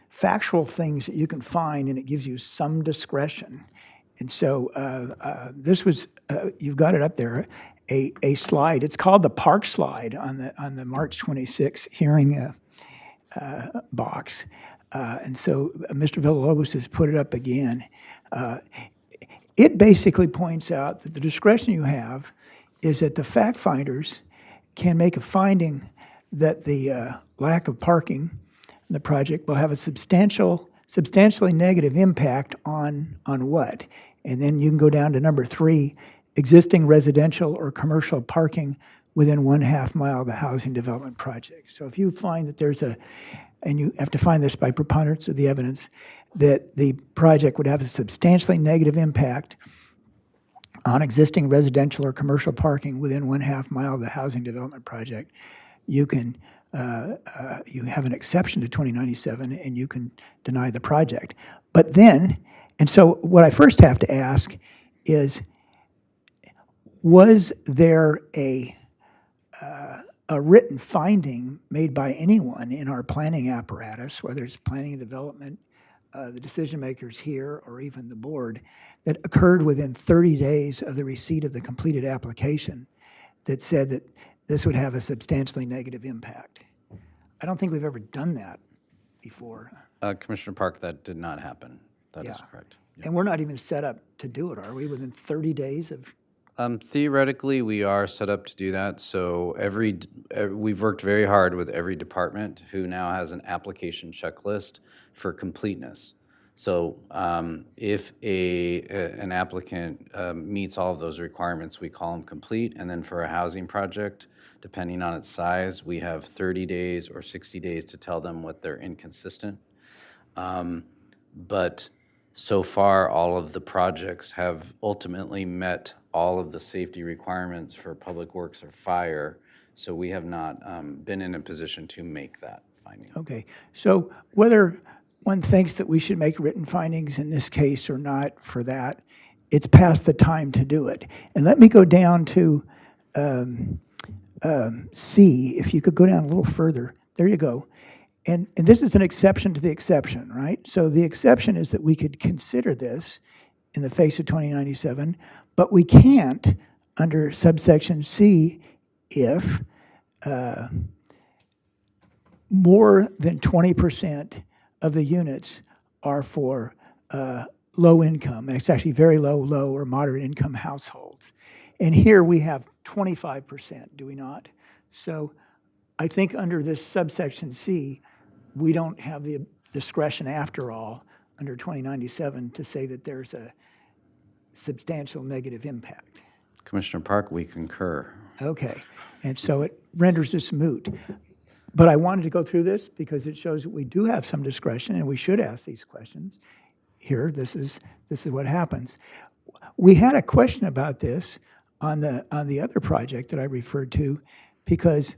factual things that you can find, and it gives you some discretion. And so this was, you've got it up there, a slide. It's called the Park slide on the March 26 hearing box. And so Mr. Villalobos has put it up again. It basically points out that the discretion you have is that the fact finders can make a finding that the lack of parking in the project will have a substantially negative impact on what? And then you can go down to number 3, existing residential or commercial parking within 1/2 mile of the housing development project. So if you find that there's and you have to find this by preponderance of the evidence, that the project would have a substantially negative impact on existing residential or commercial parking within 1/2 mile of the housing development project, you can you have an exception to 2097 and you can deny the project. But then, and so what I first have to ask is, was there a written finding made by anyone in our planning apparatus, whether it's planning and development, the decision makers here, or even the board, that occurred within 30 days of the receipt of the completed application that said that this would have a substantially negative impact? I don't think we've ever done that before. Commissioner Park, that did not happen. That is correct. And we're not even set up to do it, are we, within 30 days of? Theoretically, we are set up to do that. So we've worked very hard with every department who now has an application checklist for completeness. So if an applicant meets all of those requirements, we call them complete. And then for a housing project, depending on its size, we have 30 days or 60 days to tell them what they're inconsistent. But so far, all of the projects have ultimately met all of the safety requirements for public works or fire. So we have not been in a position to make that finding. Okay, so whether one thinks that we should make written findings in this case or not for that, it's past the time to do it. And let me go down to C, if you could go down a little further. There you go. And this is an exception to the exception, right? So the exception is that we could consider this in the face of 2097, but we can't under subsection C if more than 20% of the units are for low income. It's actually very low or moderate income households. And here we have 25%, do we not? So I think under this subsection C, we don't have the discretion after all under 2097 to say that there's a substantial negative impact. Commissioner Park, we concur. Okay, and so it renders this moot. But I wanted to go through this because it shows that we do have some discretion and we should ask these questions. Here, this is what happens. We had a question about this on the other project that I referred to because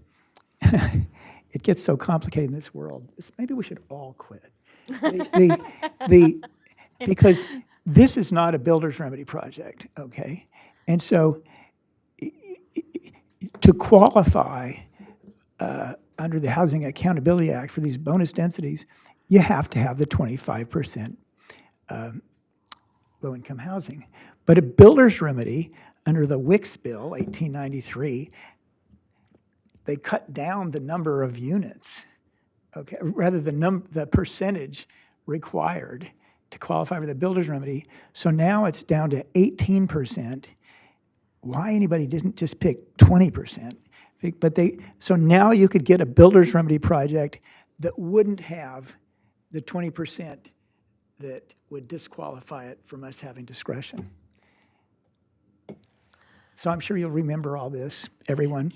it gets so complicated in this world. Maybe we should all quit. Because this is not a builder's remedy project, okay? And so to qualify under the Housing Accountability Act for these bonus densities, you have to have the 25% low-income housing. But a builder's remedy under the Wicks Bill, 1893, they cut down the number of units, okay, rather the percentage required to qualify for the builder's remedy. So now it's down to 18%. Why anybody didn't just pick 20%? But so now you could get a builder's remedy project that wouldn't have the 20% that would disqualify it from us having discretion. So I'm sure you'll remember all this, everyone.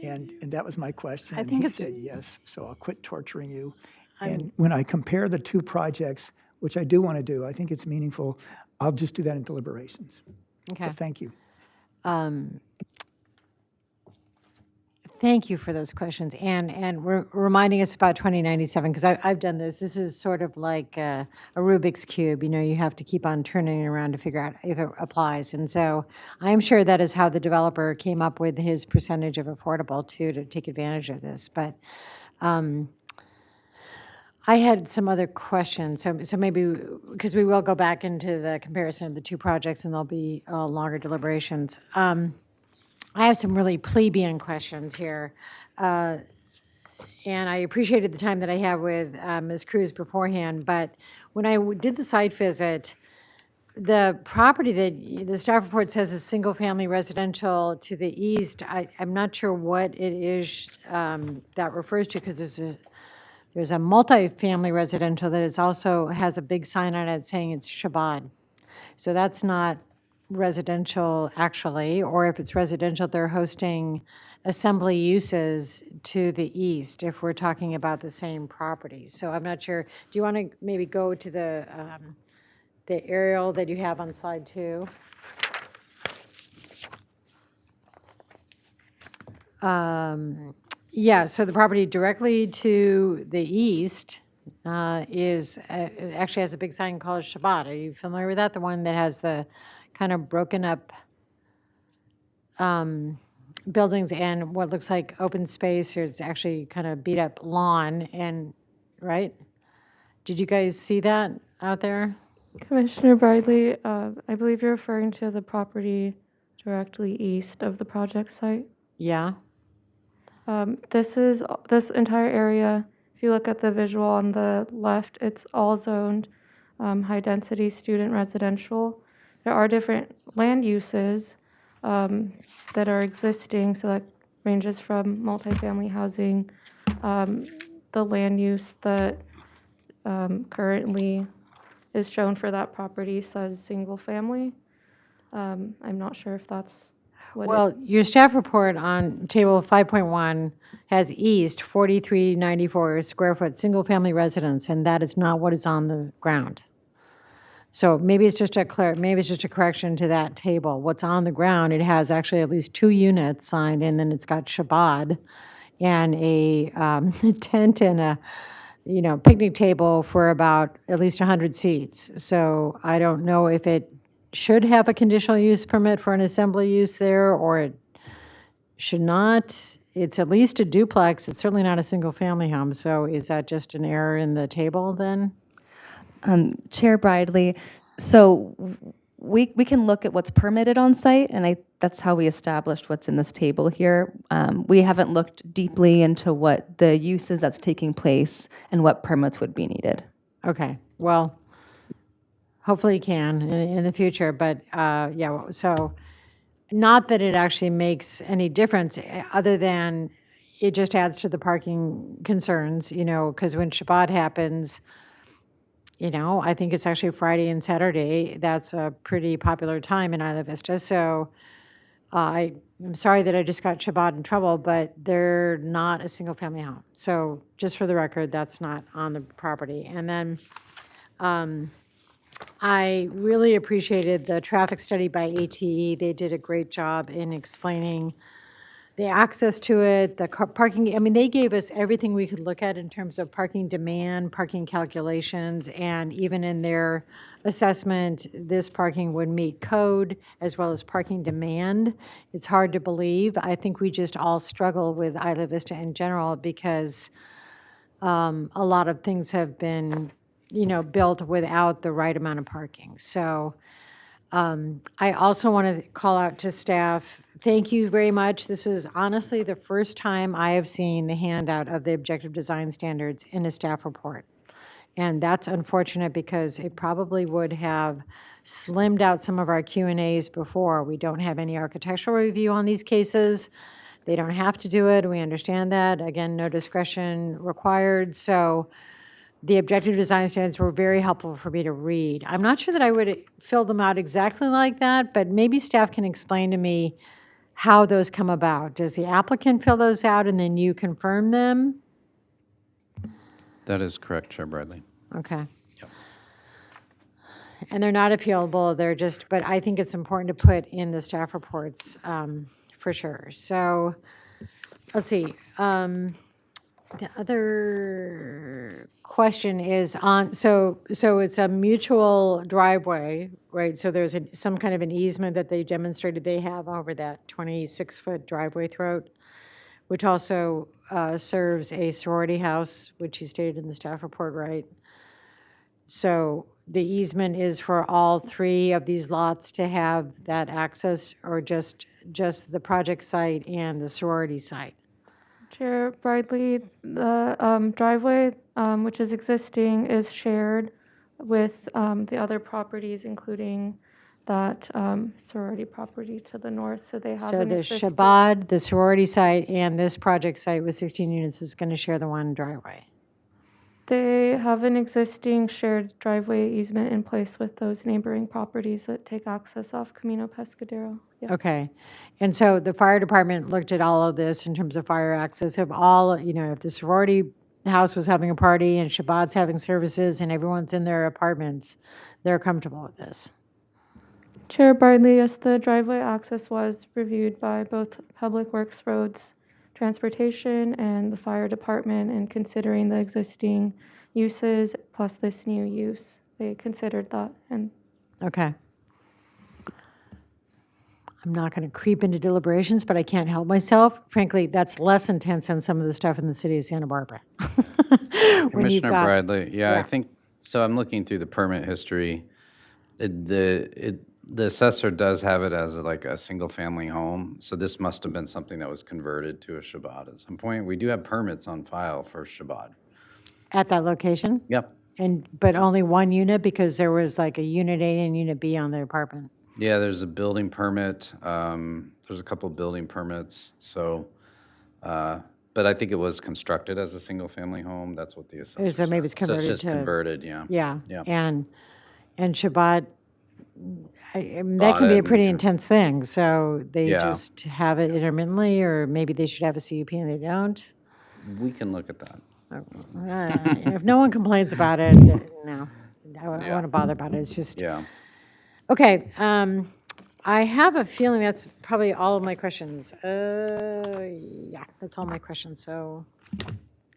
And that was my question. I and think he it's- said yes, so I'll quit torturing you. And when I compare the two projects, which I do want to do, I think it's meaningful, I'll just do that in deliberations. Okay. So thank you. Thank you for those questions and reminding us about 2097, because I've done this. This is sort of like a Rubik's Cube. You know, you have to keep on turning it around to figure out if it applies. And so I'm sure that is how the developer came up with his percentage of affordable too, to take advantage of this. But I had some other questions. So maybe, because we will go back into the comparison of the two projects and there'll be longer deliberations. I have some really plebeian questions here. And I appreciated the time that I had with Ms. Cruz beforehand, but when I did the site visit, the property that the staff report says is single-family residential to the east, I'm not sure what it is that refers to, because there's a multi-family residential that is also has a big sign on it saying it's Shabbat. So that's not residential actually, or if it's residential, they're hosting assembly uses to the east if we're talking about the same property. So I'm not sure. Do you want to maybe go to the aerial that you have on slide 2? Yeah, so the property directly to the east is actually has a big sign called Shabbat. Are you familiar with that? The one that has the kind of broken up buildings and what looks like open space, or it's actually kind of beat up lawn, and right? Did you guys see that out there? Commissioner Bradley, I believe you're referring to the property directly east of the project site. Yeah. This entire area, if you look at the visual on the left, it's all zoned high-density student residential. There are different land uses that are existing, so that ranges from multifamily housing. The land use that currently is shown for that property says single family. I'm not sure if that's what Well, your staff report on table 5.1 has east 4394 square foot single family residence, and that is not what is on the ground. So maybe it's just a correction to that table. What's on the ground, it has actually at least 2 units signed, and then it's got Shabbat and a tent and a picnic table for about at least 100 seats. So I don't know if it should have a conditional use permit for an assembly use there, or it should not. It's at least a duplex. It's certainly not a single family home. So is that just an error in the table then? Chair Bradley, so we can look at what's permitted on site, and that's how we established what's in this table here. We haven't looked deeply into what the use is that's taking place and what permits would be needed. Okay, well, hopefully you can in the future, but yeah, so not that it actually makes any difference other than it just adds to the parking concerns, because when Shabbat happens, I think it's actually Friday and Saturday. That's a pretty popular time in Isla Vista. So I'm sorry that I just got Shabbat in trouble, but they're not a single family home. So just for the record, that's not on the property. And then I really appreciated the traffic study by ATE. They did a great job in explaining the access to it, the parking. I mean, they gave us everything we could look at in terms of parking demand, parking calculations, and even in their assessment, this parking would meet code as well as parking demand. It's hard to believe. I think we just all struggle with Isla Vista in general because a lot of things have been, built without the right amount of parking. So I also want to call out to staff, thank you very much. This is honestly the first time I have seen the handout of the objective design standards in a staff report. And that's unfortunate because it probably would have slimmed out some of our Q&As before. We don't have any architectural review on these cases. They don't have to do it. We understand that. Again, no discretion required. So the objective design standards were very helpful for me to read. I'm not sure that I would fill them out exactly like that, but maybe staff can explain to me how those come about. Does the applicant fill those out and then you confirm them? That is correct, Chair Bradley. Okay. Yep. And they're not appealable, they're just, but I think it's important to put in the staff reports for sure. So let's see. The other question is on, so it's a mutual driveway, right? So there's some kind of an easement that they demonstrated they have over that 26-foot driveway throat, which also serves a sorority house, which you stated in the staff report, right? So the easement is for all three of these lots to have that access, or just the project site and the sorority site? Chair Bridley, the driveway, which is existing, is shared with the other properties, including that sorority property to the north, so they have So an the existing. Shabbat, the sorority site, and this project site with 16 units is going to share the one driveway? They have an existing shared driveway easement in place with those neighboring properties that take access off Camino Pescadero. Yes. Okay. And so the fire department looked at all of this in terms of fire access. If all, if the sorority house was having a party and Shabbat's having services and everyone's in their apartments, they're comfortable with this? Chair Bridley, yes, the driveway access was reviewed by both Public Works, Roads, Transportation, and the fire department, and considering the existing uses plus this new use, they considered that. And Okay. I'm not going to creep into deliberations, but I can't help myself. Frankly, that's less intense than some of the stuff in the city of Santa Barbara. When you've Commissioner got- Bradley, yeah, I yeah. think, so I'm looking through the permit history. The assessor does have it as like a single-family home, so this must have been something that was converted to a Shabbat at some point. We do have permits on file for Shabbat. At that location? Yep. But only one unit, because there was like a unit A and unit B on the apartment? Yeah, there's a building permit. There's a couple building permits, so, but I think it was constructed as a single-family home. That's what the assessor So maybe it's said. So converted it's just to- converted, yeah. Yeah. Yeah. And Shabbat, that Bought can be it a pretty and- intense thing, so they Yeah. just have it intermittently, or maybe they should have a CUP and they don't? We can look at that. If no one complains about it, no, I wouldn't want to bother about it, it's just. Yeah. Okay, I have a feeling that's probably all of my questions. Yeah, that's all my questions, so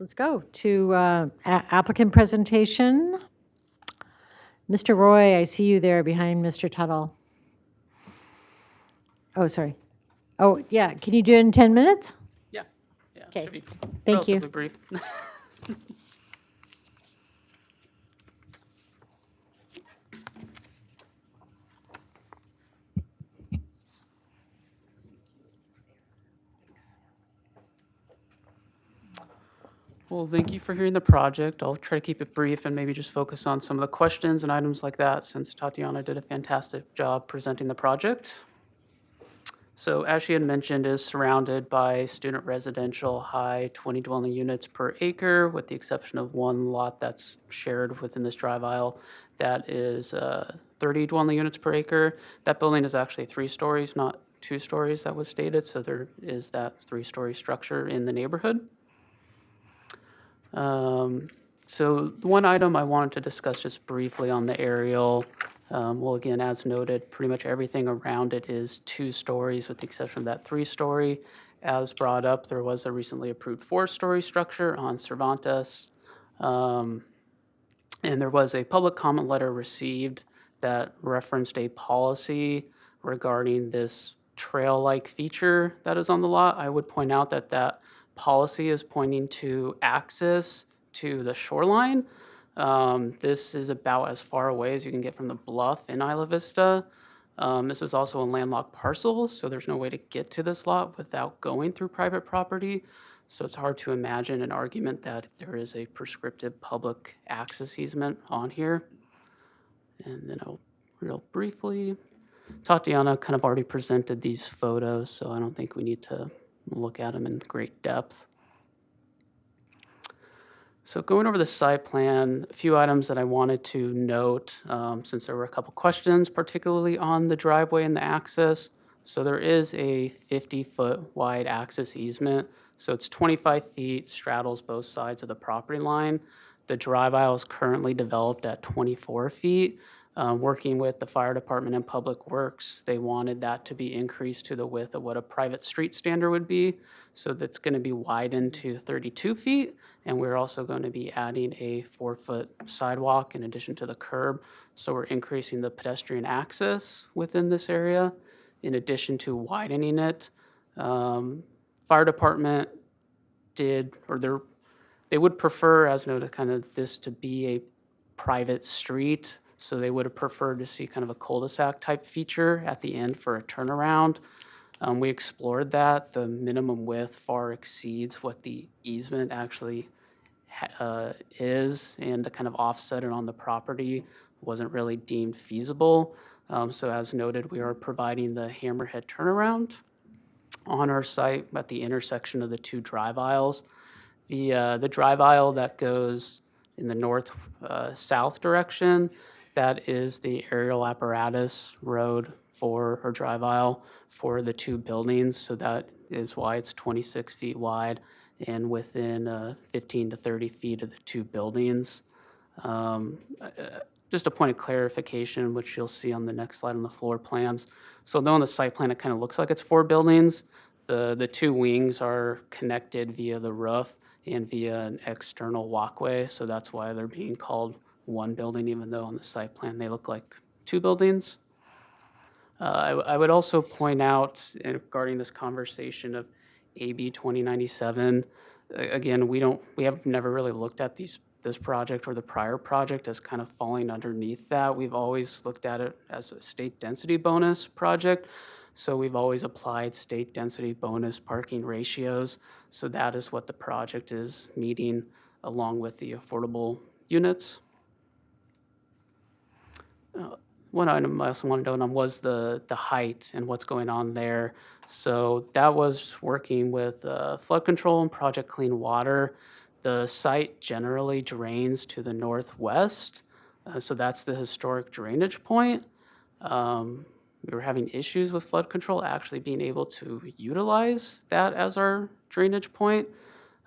let's go to applicant presentation. Mr. Roy, I see you there behind Mr. Tuttle. Oh, sorry. Oh, yeah, can you do it in 10 minutes? Yeah. Okay, should be thank you. relatively brief. Well, thank you for hearing the project. I'll try to keep it brief and maybe just focus on some of the questions and items like that, since Tatiana did a fantastic job presenting the project. So as she had mentioned, is surrounded by student residential high 20 dwelling units per acre, with the exception of one lot that's shared within this drive aisle. That is 30 dwelling units per acre. That building is actually 3 stories, not 2 stories that was stated. So there is that 3-story structure in the neighborhood. So the one item I wanted to discuss just briefly on the aerial, well, again, as noted, pretty much everything around it is 2 stories with the exception of that 3-story. As brought up, there was a recently approved 4-story structure on Cervantes. And there was a public comment letter received that referenced a policy regarding this trail-like feature that is on the lot. I would point out that that policy is pointing to access to the shoreline. This is about as far away as you can get from the bluff in Isla Vista. This is also a landlocked parcel, so there's no way to get to this lot without going through private property. So it's hard to imagine an argument that there is a prescriptive public access easement on here. And then I'll real briefly, Tatiana kind of already presented these photos, so I don't think we need to look at them in great depth. So going over the site plan, a few items that I wanted to note, since there were a couple questions, particularly on the driveway and the access. So there is a 50-foot wide access easement. So it's 25 feet, straddles both sides of the property line. The drive aisle is currently developed at 24 feet, Working with the fire department and public works, they wanted that to be increased to the width of what a private street standard would be. So that's going to be widened to 32 feet. And we're also going to be adding a 4-foot sidewalk in addition to the curb. So we're increasing the pedestrian access within this area in addition to widening it. Fire department did, or they would prefer, as noted, kind of this to be a private street. So they would have preferred to see kind of a cul-de-sac type feature at the end for a turnaround. We explored that. The minimum width far exceeds what the easement actually is, and to kind of offset it on the property wasn't really deemed feasible. So as noted, we are providing the hammerhead turnaround on our site at the intersection of the two drive aisles. The drive aisle that goes in the north-south direction, that is the aerial apparatus road for, or drive aisle for the two buildings. So that is why it's 26 feet wide and within 15 to 30 feet of the two buildings. Just a point of clarification, which you'll see on the next slide on the floor plans. So though on the site plan, it kind of looks like it's 4 buildings, the 2 wings are connected via the roof and via an external walkway. So that's why they're being called 1 building, even though on the site plan they look like 2 buildings. I would also point out regarding this conversation of AB 2097, again, we have never really looked at this project or the prior project as kind of falling underneath that. We've always looked at it as a state density bonus project. So we've always applied state density bonus parking ratios. So that is what the project is meeting along with the affordable units. One item I also wanted to note on was the height and what's going on there. So that was working with flood control and Project Clean Water. The site generally drains to the northwest, so that's the historic drainage point. We were having issues with flood control actually being able to utilize that as our drainage point,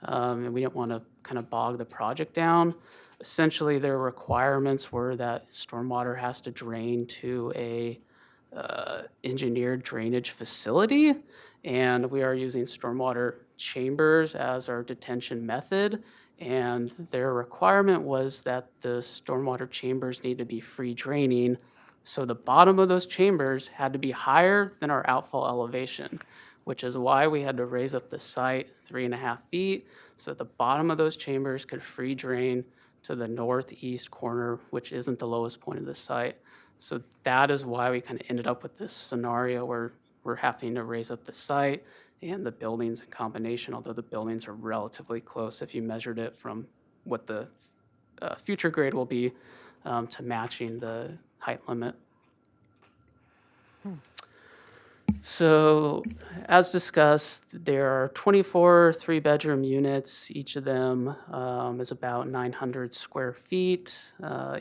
and we didn't want to kind of bog the project down. Essentially, their requirements were that stormwater has to drain to a engineered drainage facility, and we are using stormwater chambers as our detention method, and their requirement was that the stormwater chambers need to be free draining, so the bottom of those chambers had to be higher than our outfall elevation, which is why we had to raise up the site 3.5 feet so that the bottom of those chambers could free drain to the northeast corner, which isn't the lowest point of the site. So that is why we kind of ended up with this scenario where we're having to raise up the site and the buildings in combination, although the buildings are relatively close if you measured it from what the future grade will be to matching the height limit. So as discussed, there are 24 3-bedroom units. Each of them is about 900 square feet.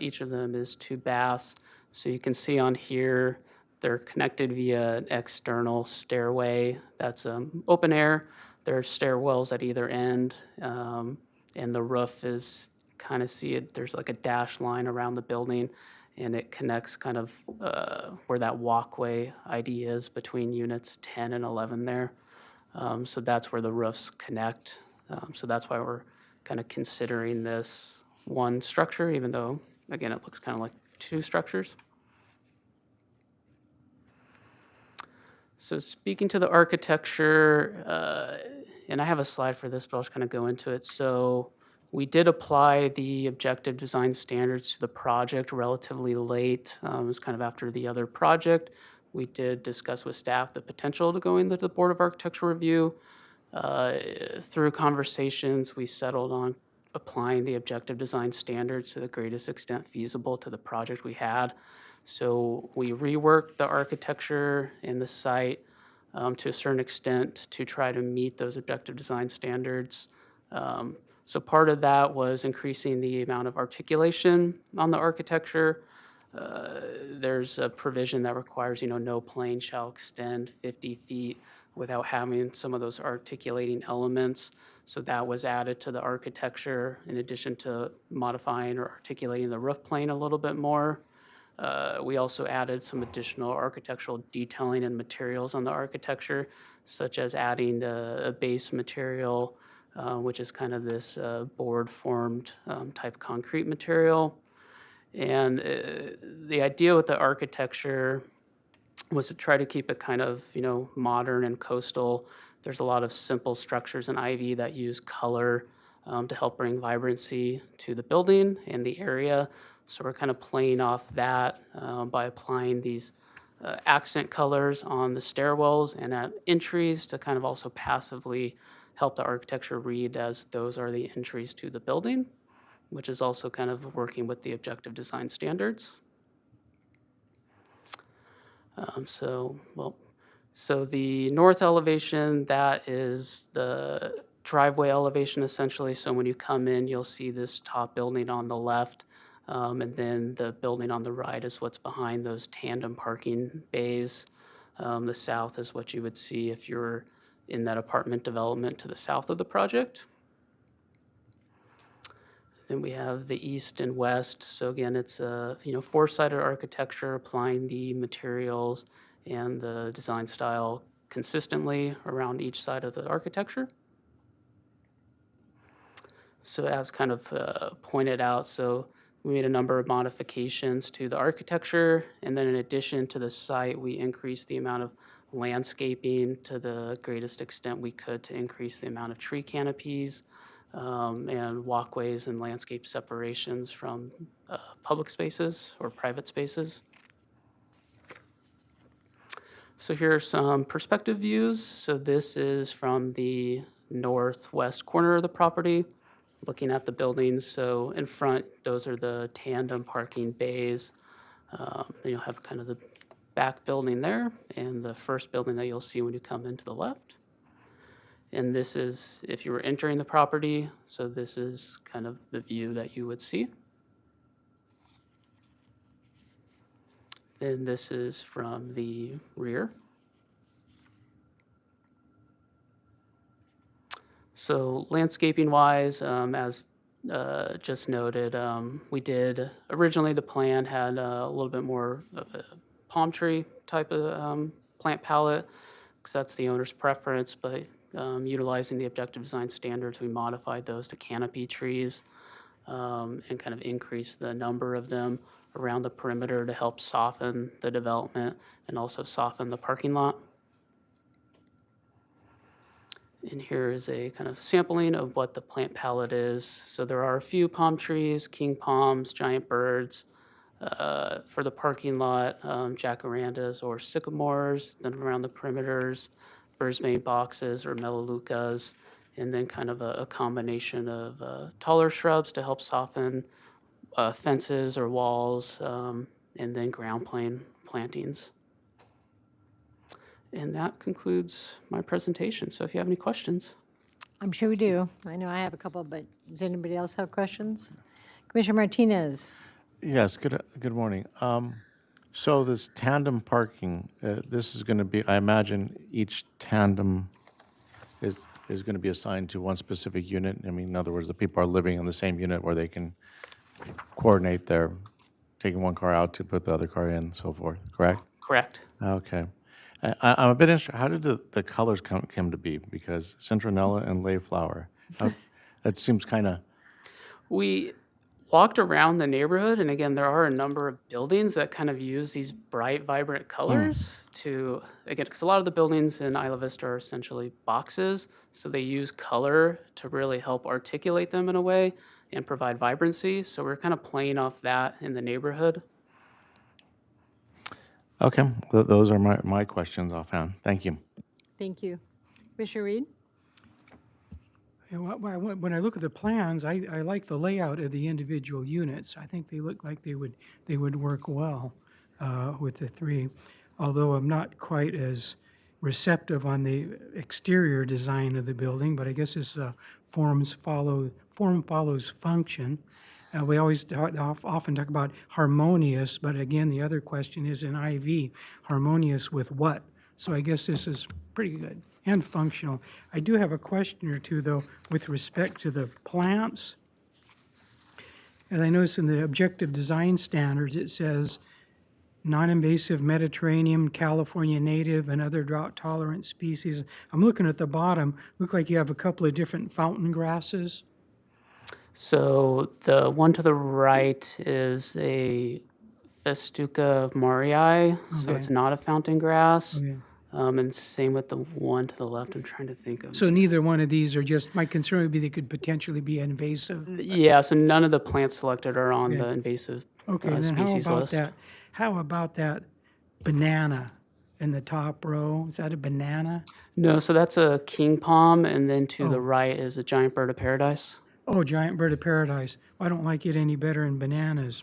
Each of them is 2 baths. So you can see on here, they're connected via an external stairway that's open air. There are stairwells at either end, and the roof is kind of see it. There's like a dash line around the building, and it connects kind of where that walkway ID is between units 10 and 11 there. So that's where the roofs connect. So that's why we're kind of considering this one structure, even though, again, it looks kind of like 2 structures. So speaking to the architecture, and I have a slide for this, but I'll just kind of go into it. So we did apply the objective design standards to the project relatively late. It was kind of after the other project. We did discuss with staff the potential to go into the Board of Architectural Review. Through conversations, we settled on applying the objective design standards to the greatest extent feasible to the project we had. So we reworked the architecture in the site to a certain extent to try to meet those objective design standards. So part of that was increasing the amount of articulation on the architecture. There's a provision that requires, no plane shall extend 50 feet without having some of those articulating elements. So that was added to the architecture in addition to modifying or articulating the roof plane a little bit more. We also added some additional architectural detailing and materials on the architecture, such as adding a base material, which is kind of this board-formed type concrete material. And the idea with the architecture was to try to keep it kind of, modern and coastal. There's a lot of simple structures in Ivy that use color to help bring vibrancy to the building and the area. So we're kind of playing off that by applying these accent colors on the stairwells and at entries to kind of also passively help the architecture read as those are the entries to the building, which is also kind of working with the objective design standards. So the north elevation, that is the driveway elevation essentially. So when you come in, you'll see this top building on the left, and then the building on the right is what's behind those tandem parking bays. The south is what you would see if you're in that apartment development to the south of the project. Then we have the east and west. So again, it's a four-sided architecture, applying the materials and the design style consistently around each side of the architecture. So as kind of pointed out, so we made a number of modifications to the architecture, and then in addition to the site, we increased the amount of landscaping to the greatest extent we could to increase the amount of tree canopies and walkways and landscape separations from public spaces or private spaces. So here are some perspective views. So this is from the northwest corner of the property, looking at the buildings. So in front, those are the tandem parking bays. Then you'll have kind of the back building there and the first building that you'll see when you come into the left. And this is if you were entering the property. So this is kind of the view that you would see. Then this is from the rear. So landscaping wise, as just noted, we did, originally the plan had a little bit more of a palm tree type of plant palette, because that's the owner's preference, but utilizing the objective design standards, we modified those to canopy trees and kind of increase the number of them around the perimeter to help soften the development and also soften the parking lot. And here is a kind of sampling of what the plant palette is. So there are a few palm trees, king palms, giant birds. For the parking lot, jacarandas or sycamores. Then around the perimeters, Brisbane boxes or melaleucas. And then kind of a combination of taller shrubs to help soften fences or walls, and then ground plane plantings. And that concludes my presentation. So if you have any questions. I'm sure we do. I know I have a couple, but does anybody else have questions? Commissioner Martinez. Yes, good morning. So this tandem parking, this is going to be, I imagine each tandem is going to be assigned to one specific unit. I mean, in other words, the people are living in the same unit where they can coordinate their taking one car out to put the other car in and so forth, correct? Correct. Okay. I'm a bit interested, how did the colors come to be? Because Citronella and Layflower, that seems kind of... We walked around the neighborhood, and again, there are a number of buildings that kind of use these bright, vibrant colors to, again, because a lot of the buildings in Isla Vista are essentially boxes, so they use color to really help articulate them in a way and provide vibrancy. So we're kind of playing off that in the neighborhood. Okay, those are my questions offhand. Thank you. Thank you. Commissioner Reed? When I look at the plans, I like the layout of the individual units. I think they look like they would work well with the three, although I'm not quite as receptive on the exterior design of the building, but I guess it's form follows function. We always often talk about harmonious, but again, the other question is in IV, harmonious with what? So I guess this is pretty good and functional. I do have a question or two, though, with respect to the plants. As I noticed in the objective design standards, it says non-invasive Mediterranean, California native, and other drought-tolerant species. I'm looking at the bottom, look like you have a couple of different fountain grasses. So the one to the right is a Festuca marii, so Okay. it's not a fountain grass. Okay. And same with the one to the left. I'm trying to think of. So neither one of these are just, my concern would be they could potentially be invasive. Yeah, so none of the plants selected are on Okay. the invasive Okay, and then how species about list. that, how about that banana in the top row? Is that a banana? No, so that's a king palm, and then to Oh. the right is a giant bird of paradise. Oh, giant bird of paradise. I don't like it any better than bananas.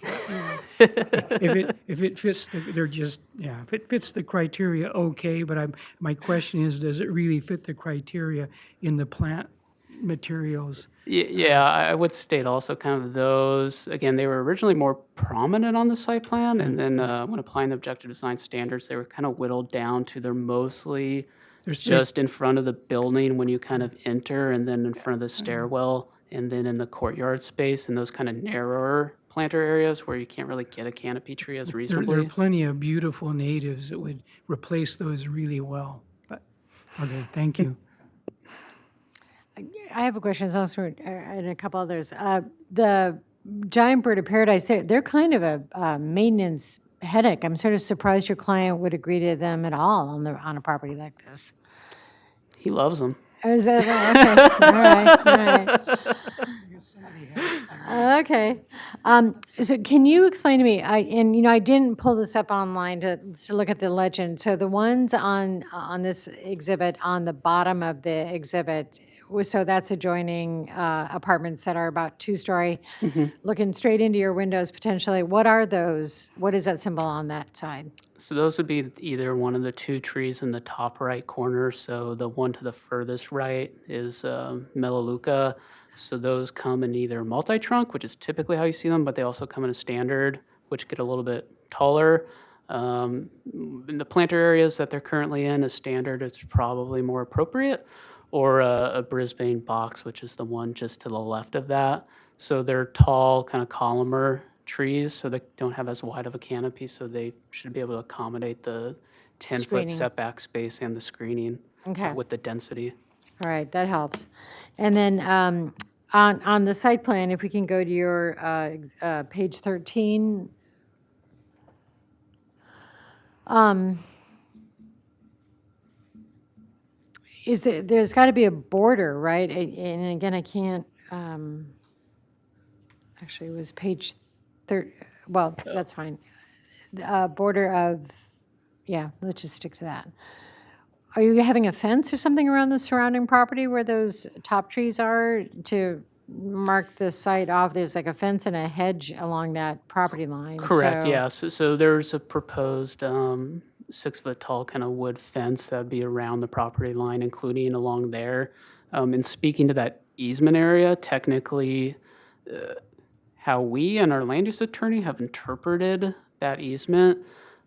If it fits the, they're just, yeah, if it fits the criteria, okay, but my question is, does it really fit the criteria in the plant materials? Yeah, I would state also kind of those, again, they were originally more prominent on the site plan, and then when applying the objective design standards, they were kind of whittled down to they're mostly There's just in front of the building when you kind of enter, and then in front of the stairwell, and then in the courtyard space, and those kind of narrower planter areas where you can't really get a canopy tree as There are reasonably. plenty of beautiful natives that would replace those really well, but, okay, thank you. I have a question, it's also, and a couple others. The giant bird of paradise, they're kind of a maintenance headache. I'm sort of surprised your client would agree to them at all on a property like this. He loves them. Oh, is that, okay, all right. Okay. So can you explain to me, I didn't pull this up online to look at the legend. So the ones on this exhibit, on the bottom of the exhibit, so that's adjoining apartments that are about two-story, looking straight into your windows potentially. What are those? What is that symbol on that side? So those would be either one of the two trees in the top right corner. So the one to the furthest right is Melaleuca. So those come in either multi-trunk, which is typically how you see them, but they also come in a standard, which get a little bit taller. In the planter areas that they're currently in, a standard is probably more appropriate, or a Brisbane box, which is the one just to the left of that. So they're tall, kind of columnar trees, so they don't have as wide of a canopy, so they should be able to accommodate the 10-foot Screening. setback space and the screening Okay. with the density. All right, that helps. And then on the site plan, if we can go to your page 13. There's got to be a border, right? And again, I can't, actually, it was page well, that's fine. Border of, yeah, let's just stick to that. Are you having a fence or something around the surrounding property where those top trees are to mark the site off? There's like a fence and a hedge along that property line. Correct, so- yeah. So there's a proposed 6-foot tall kind of wood fence that'd be around the property line, including along there. And speaking to that easement area, technically, how we and our land use attorney have interpreted that easement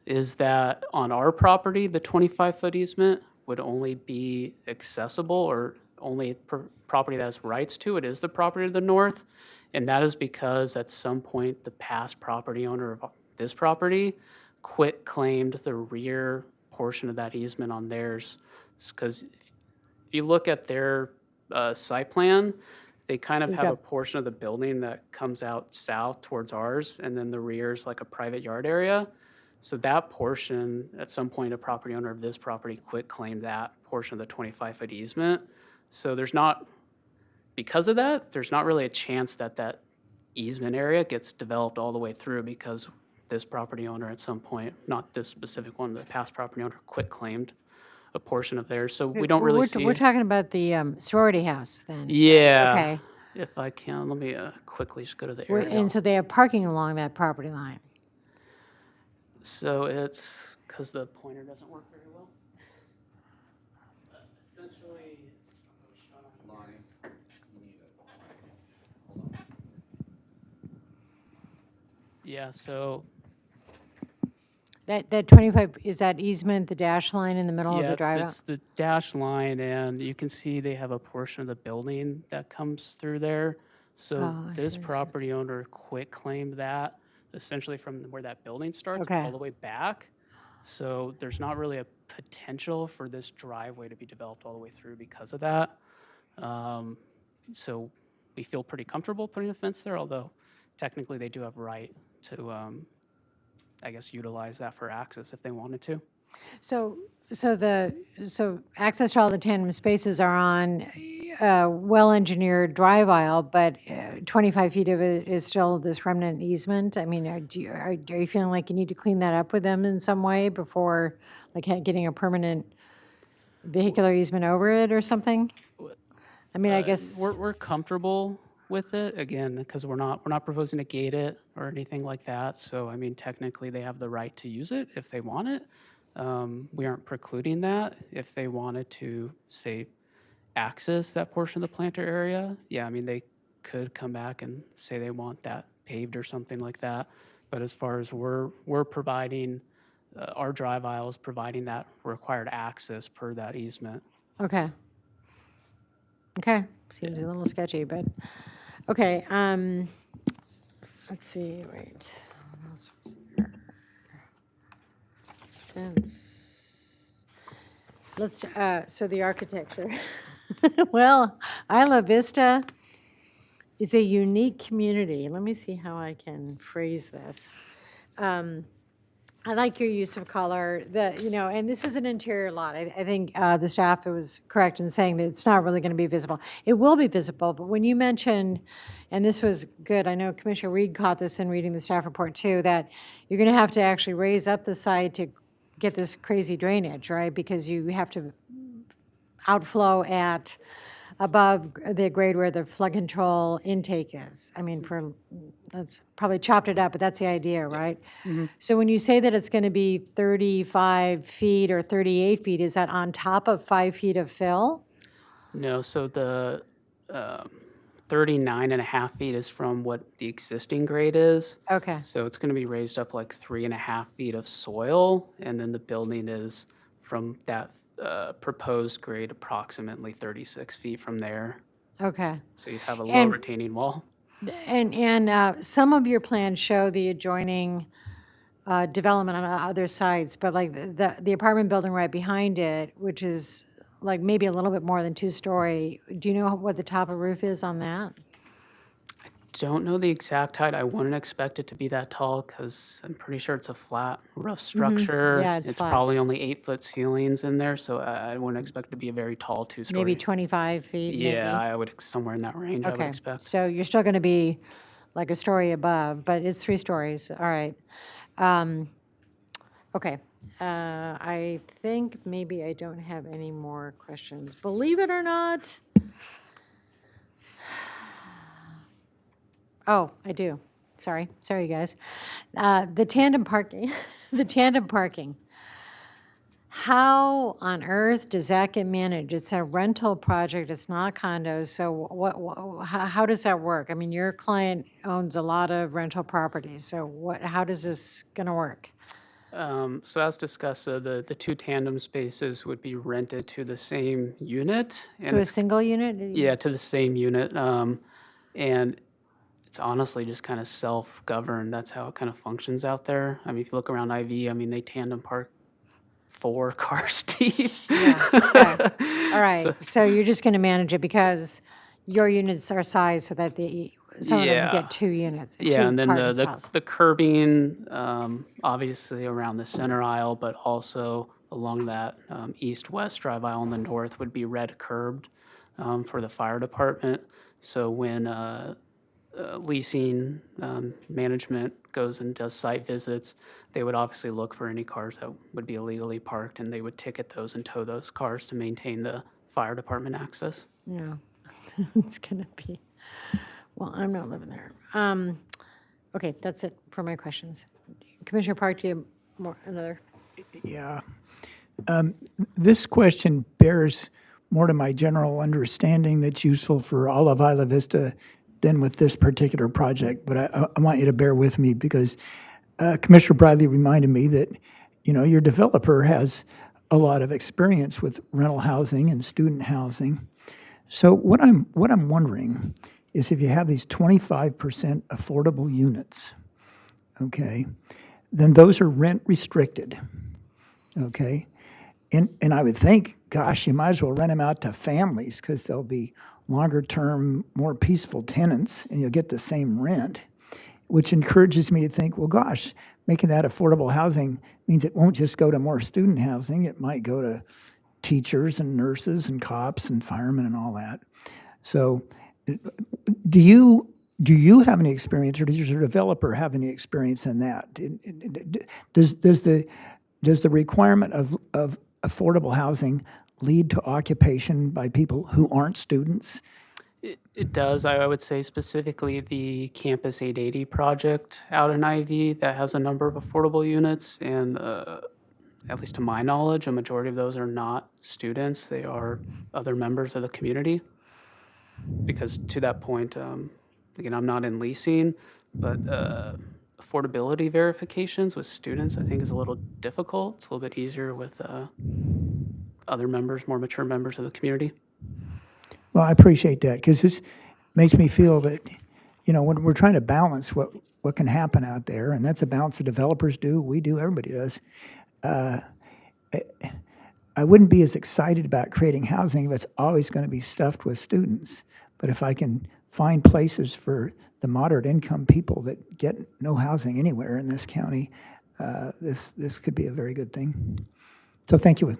is that on our property, the 25-foot easement would only be accessible, or only property that has rights to it is the property to the north. And that is because at some point, the past property owner of this property quit claimed the rear portion of that easement on theirs. Because if you look at their site plan, they kind of have a portion of the building that comes out south towards ours, and then the rear is like a private yard area. So that portion, at some point, a property owner of this property quit claimed that portion of the 25-foot easement. So there's not, because of that, there's not really a chance that that easement area gets developed all the way through, because this property owner at some point, not this specific one, the past property owner quit claimed a portion of theirs. So we don't really we're, see. We're talking about the sorority house then. Yeah. Okay. If I can, let me quickly just go to the We're- area. And so they have parking along that property line. So it's, because the pointer doesn't work very well. Essentially, yeah, so That 25, is that easement, the dash line in the middle of yeah, the drive it's the dash line, and you can see they have a portion of the building that comes through there. So Oh, I this see, I see. property owner quit claimed that. essentially from where that building starts Okay. all the way back. So there's not really a potential for this driveway to be developed all the way through because of that. So we feel pretty comfortable putting a fence there, although technically they do have right to, I guess, utilize that for access if they wanted to. So access to all the tandem spaces are on well-engineered drive aisle, but 25 feet of it is still this remnant easement. I mean, are you feeling like you need to clean that up with them in some way before, like, getting a permanent vehicular easement over it or something? I mean, I guess. We're comfortable with it, again, because we're not proposing to gate it or anything like that. So, I mean, technically, they have the right to use it if they want it. We aren't precluding that. If they wanted to, say, access that portion of the planter area, yeah, I mean, they could come back and say they want that paved or something like that. But as far as we're providing, our drive aisle is providing that required access per that easement. Okay. Okay, seems a little sketchy, but, okay, let's see, wait, what else was there? Fence. Let's, so the architecture. Well, Isla Vista is a unique community. Let me see how I can phrase this. I like your use of color, and this is an interior lot. I think the staff was correct in saying that it's not really going to be visible. It will be visible, but when you mentioned, and this was good, I know Commissioner Reed caught this in reading the staff report too, that you're going to have to actually raise up the side to get this crazy drainage, right? Because you have to outflow at above the grade where the flood control intake is. I mean, that's probably chopped it up, but that's the idea, right? So when you say that it's going to be 35 feet or 38 feet, is that on top of 5 feet of fill? No, so the 39.5 feet is from what the existing grade is. Okay. So it's going to be raised up like 3.5 feet of soil, and then the building is from that proposed grade approximately 36 feet from there. Okay. So you'd have a low And- retaining wall. And some of your plans show the adjoining development on other sides, but like the apartment building right behind it, which is like maybe a little bit more than 2-story, do you know what the top of roof is on that? Don't know the exact height. I wouldn't expect it to be that tall because I'm pretty sure it's a flat, rough structure. Yeah, it's flat. Probably only 8-foot ceilings in there, so I wouldn't expect it to be a very tall 2-story. Maybe 25 feet, maybe? Yeah, I would somewhere in that range. I would Okay, expect. so you're still going to be like a story above, but it's 3 stories, all right. Okay, I think maybe I don't have any more questions. Believe it or not. Oh, I do. Sorry, guys. The tandem parking, How on earth does that get managed? It's a rental project, it's not condos, so how does that work? I mean, your client owns a lot of rental properties, so how does this gonna work? So as discussed, the 2 tandem spaces would be rented to the same unit. And To a it's- single unit? Yeah, to the same unit. And it's honestly just kind of self-governed. That's how it kind of functions out there. I mean, if you look around IV, I mean, they tandem park 4 cars deep. Yeah, okay. All right, so you're just gonna manage it because your units are sized so that some of them Yeah. get 2 units, 2 Yeah, and then apartment styles. the curbing, obviously around the center aisle, but also along that east-west drive aisle in the north would be red curbed for the fire department. So when leasing management goes and does site visits, they would obviously look for any cars that would be illegally parked, and they would ticket those and tow those cars to maintain the fire department access. Yeah, it's gonna be, well, I'm not living there. Okay, that's it for my questions. Commissioner Park, do you have another? Yeah. This question bears more to my general understanding that's useful for all of Isla Vista than with this particular project, but I want you to bear with me because Commissioner Bradley reminded me that, your developer has a lot of experience with rental housing and student housing. So what I'm wondering is if you have these 25% affordable units, okay, then those are rent restricted, okay? And I would think, gosh, you might as well rent them out to families because they'll be longer term, more peaceful tenants and you'll get the same rent, which encourages me to think, well, gosh, making that affordable housing means it won't just go to more student housing. It might go to teachers and nurses and cops and firemen and all that. So do you have any experience, or does your developer have any experience in that? Does the requirement of affordable housing lead to occupation by people who aren't students? It does. I would say specifically the Campus 880 project out in Ivy that has a number of affordable units, and at least to my knowledge, a majority of those are not students. They are other members of the community. Because to that point, again, I'm not in leasing, but affordability verifications with students, I think, is a little difficult. It's a little bit easier with other members, more mature members of the community. Well, I appreciate that because this makes me feel that, when we're trying to balance what can happen out there, and that's a balance the developers do, we do, everybody does. I wouldn't be as excited about creating housing if it's always going to be stuffed with students. But if I can find places for the moderate income people that get no housing anywhere in this county, this could be a very good thing. So thank you.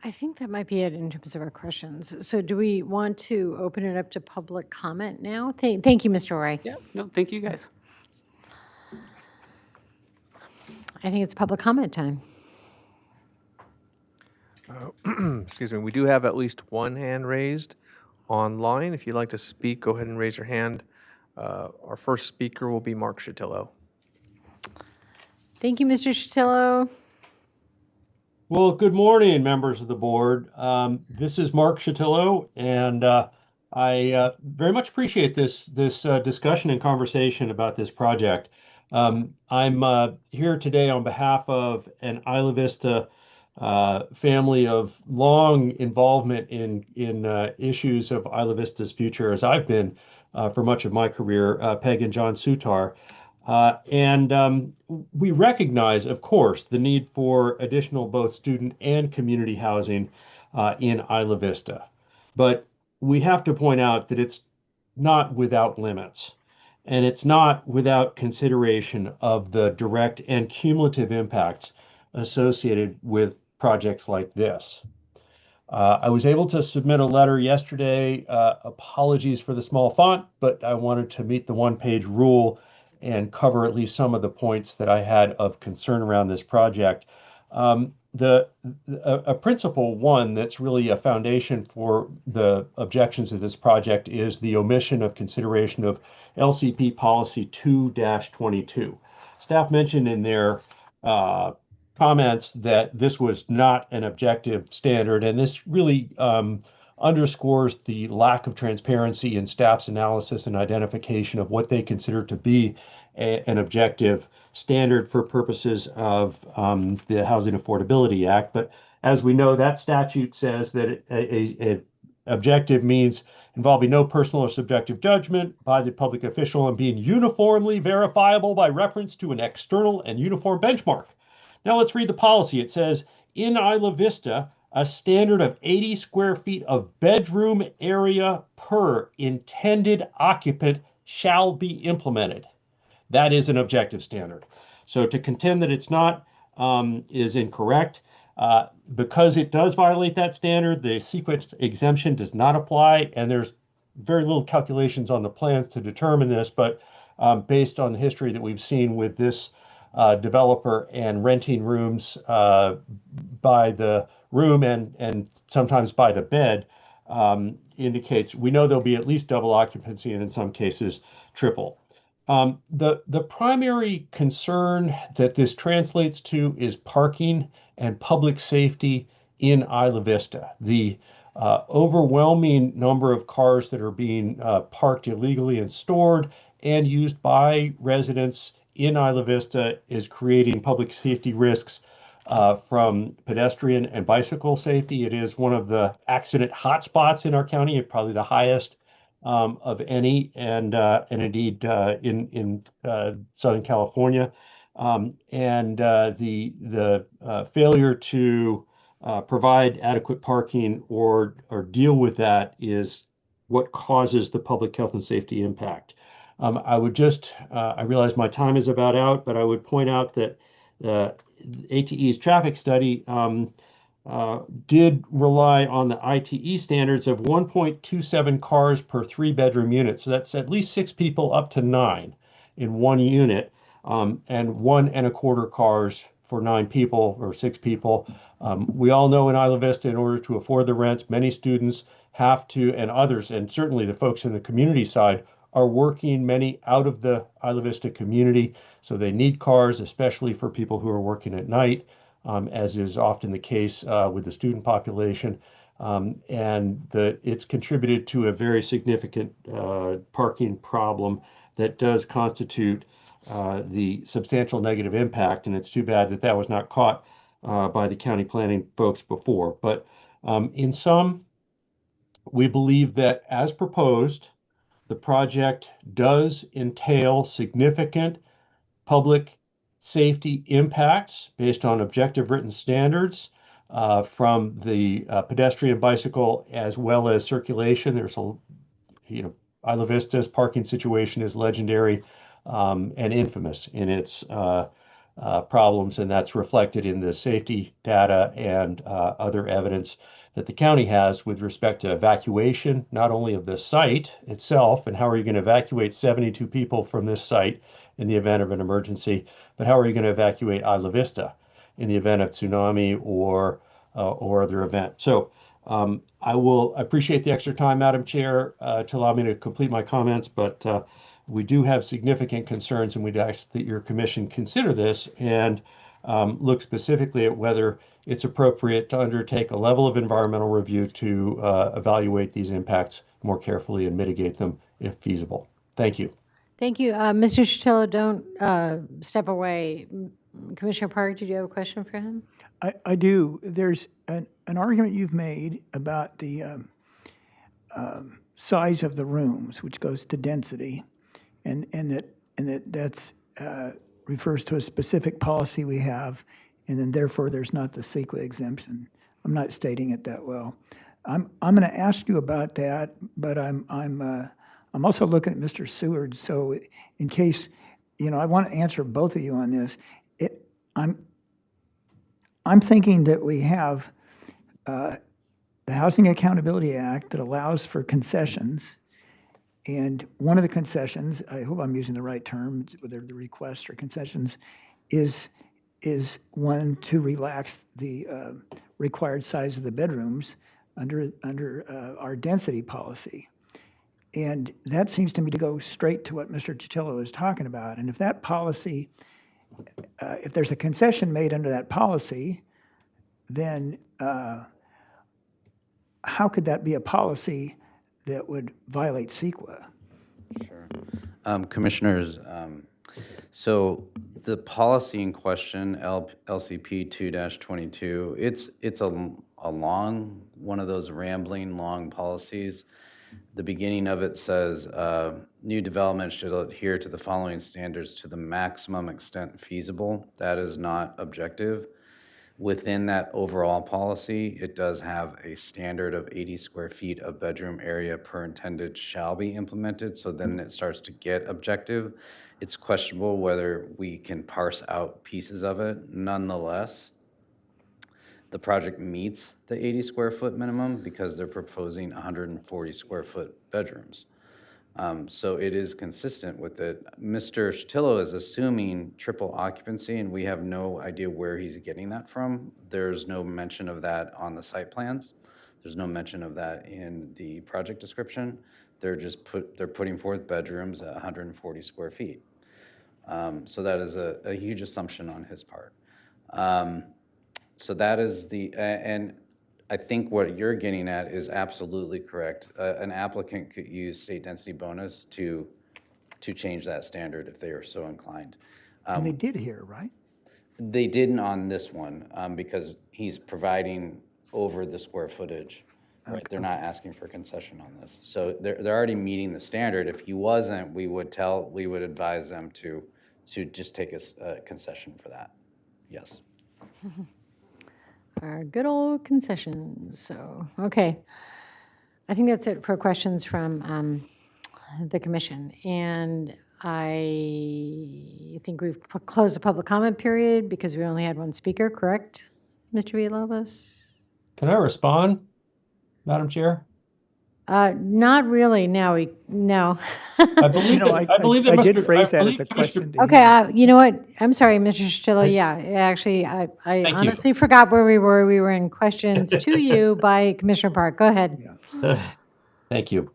I think that might be it in terms of our questions. So do we want to open it up to public comment now? Thank you, Mr. Roy. Yeah, no, thank you guys. I think it's public comment time. Excuse me, we do have at least one hand raised online. If you'd like to speak, go ahead and raise your hand. Our first speaker will be Mark Shatillo. Thank you, Mr. Shatillo. Well, good morning, members of the board. This is Mark Shatillo, and I very much appreciate this discussion and conversation about this project. I'm here today on behalf of an Isla Vista family of long involvement in issues of Isla Vista's future, as I've been for much of my career, Peg and John Sutar. And we recognize, of course, the need for additional both student and community housing in Isla Vista. But we have to point out that it's not without limits. And it's not without consideration of the direct and cumulative impacts associated with projects like this. I was able to submit a letter yesterday. Apologies for the small font, but I wanted to meet the one-page rule and cover at least some of the points that I had of concern around this project. A principle one that's really a foundation for the objections of this project is the omission of consideration of LCP policy 2-22. Staff mentioned in their comments that this was not an objective standard, and this really underscores the lack of transparency in staff's analysis and identification of what they consider to be an objective standard for purposes of the Housing Affordability Act. But as we know, that statute says that an objective means involving no personal or subjective judgment by the public official and being uniformly verifiable by reference to an external and uniform benchmark. Now let's read the policy. It says, in Isla Vista, a standard of 80 square feet of bedroom area per intended occupant shall be implemented. That is an objective standard. So to contend that it's not is incorrect. Because it does violate that standard, the sequence exemption does not apply, and there's very little calculations on the plans to determine this, but based on the history that we've seen with this developer and renting rooms by the room and sometimes by the bed, indicates we know there'll be at least double occupancy and in some cases triple. The primary concern that this translates to is parking and public safety in Isla Vista. The overwhelming number of cars that are being parked illegally and stored and used by residents in Isla Vista is creating public safety risks from pedestrian and bicycle safety. It is one of the accident hotspots in our county, probably the highest of any, and indeed in Southern California. The failure to provide adequate parking or deal with that is what causes the public health and safety impact. I would just, I realize my time is about out, but I would point out that ATE's traffic study did rely on the ITE standards of 1.27 cars per 3-bedroom unit. So that's at least 6 people up to 9 in one unit, and 1.25 cars for 9 people or 6 people. We all know in Isla Vista, in order to afford the rents, many students have to, and others, and certainly the folks in the community side, are working, many out of the Isla Vista community. So they need cars, especially for people who are working at night, as is often the case with the student population. It's contributed to a very significant parking problem that does constitute the substantial negative impact. And it's too bad that that was not caught by the county planning folks before. But in sum, we believe that as proposed, the project does entail significant public safety impacts based on objective written standards from the pedestrian, bicycle, as well as circulation. There's Isla Vista's parking situation is legendary and infamous in its problems, and that's reflected in the safety data and other evidence that the county has with respect to evacuation, not only of the site itself, and how are you going to evacuate 72 people from this site in the event of an emergency, but how are you going to evacuate Isla Vista in the event of tsunami or other event. So I will appreciate the extra time, Madam Chair, to allow me to complete my comments, but we do have significant concerns, and we'd ask that your commission consider this and look specifically at whether it's appropriate to undertake a level of environmental review to evaluate these impacts more carefully and mitigate them if feasible. Thank you. Thank you. Mr. Sotelo, don't step away. Commissioner Park, did you have a question for him? I do. There's an argument you've made about the size of the rooms, which goes to density, and that refers to a specific policy we have, and then therefore there's not the CEQA exemption. I'm not stating it that well. I'm going to ask you about that, but I'm also looking at Mr. Seward. So in case, I want to answer both of you on this. I'm thinking that we have the Housing Accountability Act that allows for concessions. And one of the concessions, I hope I'm using the right term, whether the requests or concessions, is one to relax the required size of the bedrooms under our density policy. And that seems to me to go straight to what Mr. Sotelo is talking about. And if that policy, if there's a concession made under that policy, then how could that be a policy that would violate CEQA? Sure. Commissioners, so the policy in question, LCP 2-22, it's a long, one of those rambling long policies. The beginning of it says, new development should adhere to the following standards to the maximum extent feasible. That is not objective. Within that overall policy, it does have a standard of 80 square feet of bedroom area per intended shall be implemented. So then it starts to get objective. It's questionable whether we can parse out pieces of it. Nonetheless, the project meets the 80 square foot minimum because they're proposing 140 square foot bedrooms. So it is consistent with it. Mr. Sotelo is assuming triple occupancy, and we have no idea where he's getting that from. There's no mention of that on the site plans. There's no mention of that in the project description. They're just putting forth bedrooms at 140 square feet. So that is a huge assumption on his part. So that is and I think what you're getting at is absolutely correct. An applicant could use state density bonus to change that standard if they are so inclined. And they did here, right? They didn't on this one because he's providing over the square footage. Right, they're not asking for concession on this. So they're already meeting the standard. If he wasn't, we would advise them to just take a concession for that. Yes. Our good old concessions. So, okay. I think that's it for questions from the commission. And I think we've closed the public comment period because we only had one speaker, correct, Mr. Villalobos? Can I respond, Madam Chair? Not really. No. I believe, I believe that I did Mr. phrase that as believe a Commissioner- question. to you. Okay, you know what? I'm sorry, Mr. Shtillo. Yeah, actually, I you. honestly forgot where we were. We were in questions to you by Commissioner Park. Go ahead. Thank you.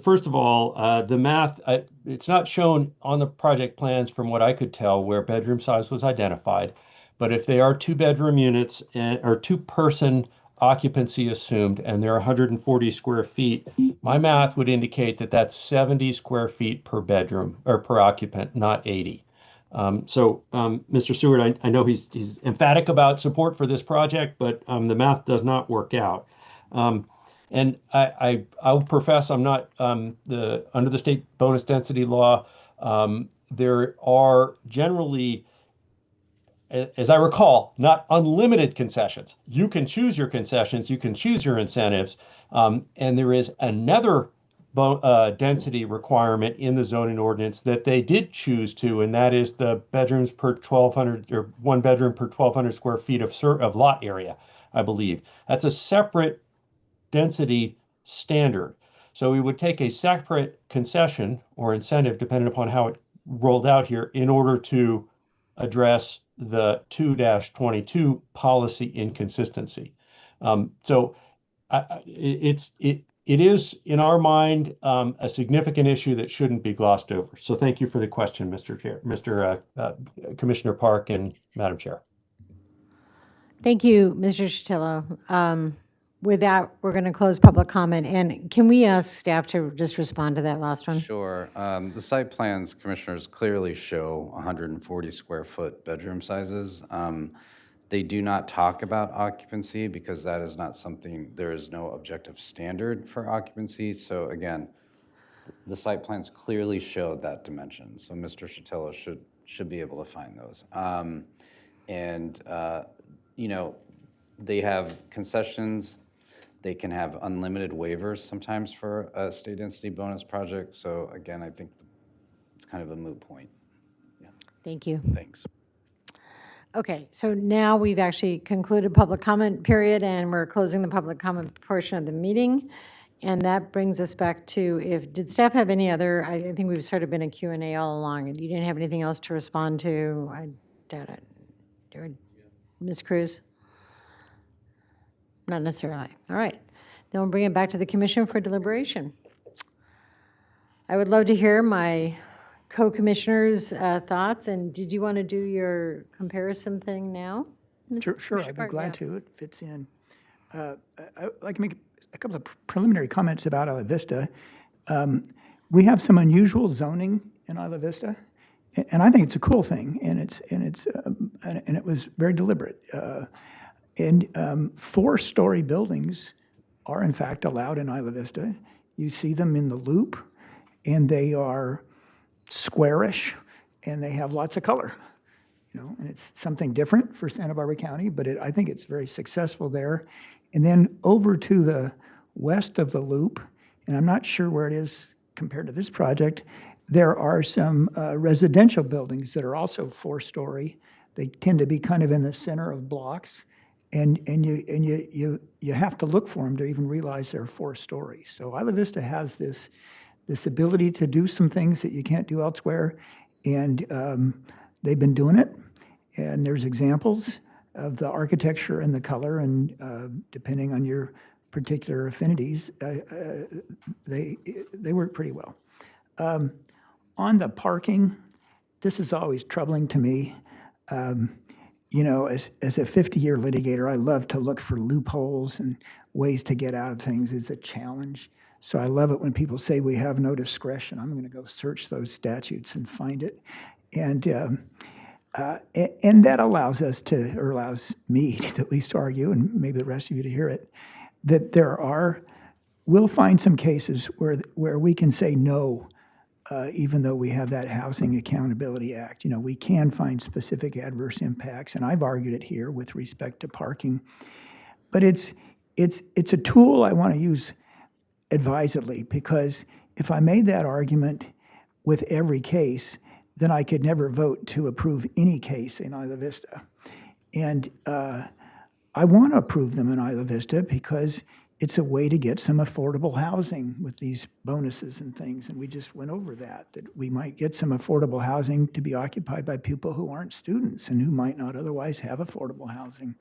First of all, the math, it's not shown on the project plans from what I could tell where bedroom size was identified. But if they are 2-bedroom units or 2-person occupancy assumed and they're 140 square feet, my math would indicate that that's 70 square feet per bedroom or per occupant, not 80. Mr. Stewart, I know he's emphatic about support for this project, but the math does not work out. And I'll profess I'm not under the state bonus density law. There are generally, as I recall, not unlimited concessions. You can choose your concessions, you can choose your incentives, and there is another density requirement in the zoning ordinance that they did choose to, and that is the bedrooms per 1,200 or 1 bedroom per 1,200 square feet of lot area, I believe. That's a separate density standard. So we would take a separate concession or incentive, depending upon how it rolled out here, in order to address the 2-22 policy inconsistency. It is, in our mind, a significant issue that shouldn't be glossed over. So thank you for the question, Mr. Chair, Commissioner Park and Madam Chair. Thank you, Mr. Shtillo. With that, we're going to close public comment. And can we ask staff to just respond to that last one? Sure. The site plans, commissioners, clearly show 140 square foot bedroom sizes. They do not talk about occupancy because that is not something, there is no objective standard for occupancy. So again, the site plans clearly show that dimension. So Mr. Shtillo should be able to find those. They have concessions. They can have unlimited waivers sometimes for a state density bonus project. So again, I think it's kind of a moot point. Yeah. Thank you. Thanks. Okay, so now we've actually concluded public comment period, and we're closing the public comment portion of the meeting. And that brings us back to, did staff have any other, I think we've sort of been a Q&A all along, and you didn't have anything else to respond to? I doubt it. Ms. Cruz? Not necessarily. All right. Then we'll bring it back to the commission for deliberation. I would love to hear my co-commissioners' thoughts. And did you want to do your comparison thing now? Sure, I'd be glad to. It fits in. I'd like to make a couple of preliminary comments about Isla Vista. We have some unusual zoning in Isla Vista, and I think it's a cool thing, and it was very deliberate. And 4-story buildings are in fact allowed in Isla Vista. You see them in the loop, and they are squarish, and they have lots of color. And it's something different for Santa Barbara County, but I think it's very successful there. And then over to the west of the loop, and I'm not sure where it is compared to this project, there are some residential buildings that are also 4-story. They tend to be kind of in the center of blocks. And you have to look for them to even realize they're 4 stories. So Isla Vista has this ability to do some things that you can't do elsewhere, and they've been doing it. And there's examples of the architecture and the color, and depending on your particular affinities, they work pretty well. On the parking, this is always troubling to me. As a 50-year litigator, I love to look for loopholes and ways to get out of things. It's a challenge. So I love it when people say we have no discretion. I'm going to go search those statutes and find it. And that allows me to at least argue, and maybe the rest of you to hear it, that we'll find some cases where we can say no, even though we have that Housing Accountability Act. You know, we can find specific adverse impacts, and I've argued it here with respect to parking. But it's a tool I want to use advisedly, because if I made that argument with every case, then I could never vote to approve any case in Isla Vista. And I want to approve them in Isla Vista because it's a way to get some affordable housing with these bonuses and things. And we just went over that we might get some affordable housing to be occupied by people who aren't students and who might not otherwise have affordable housing.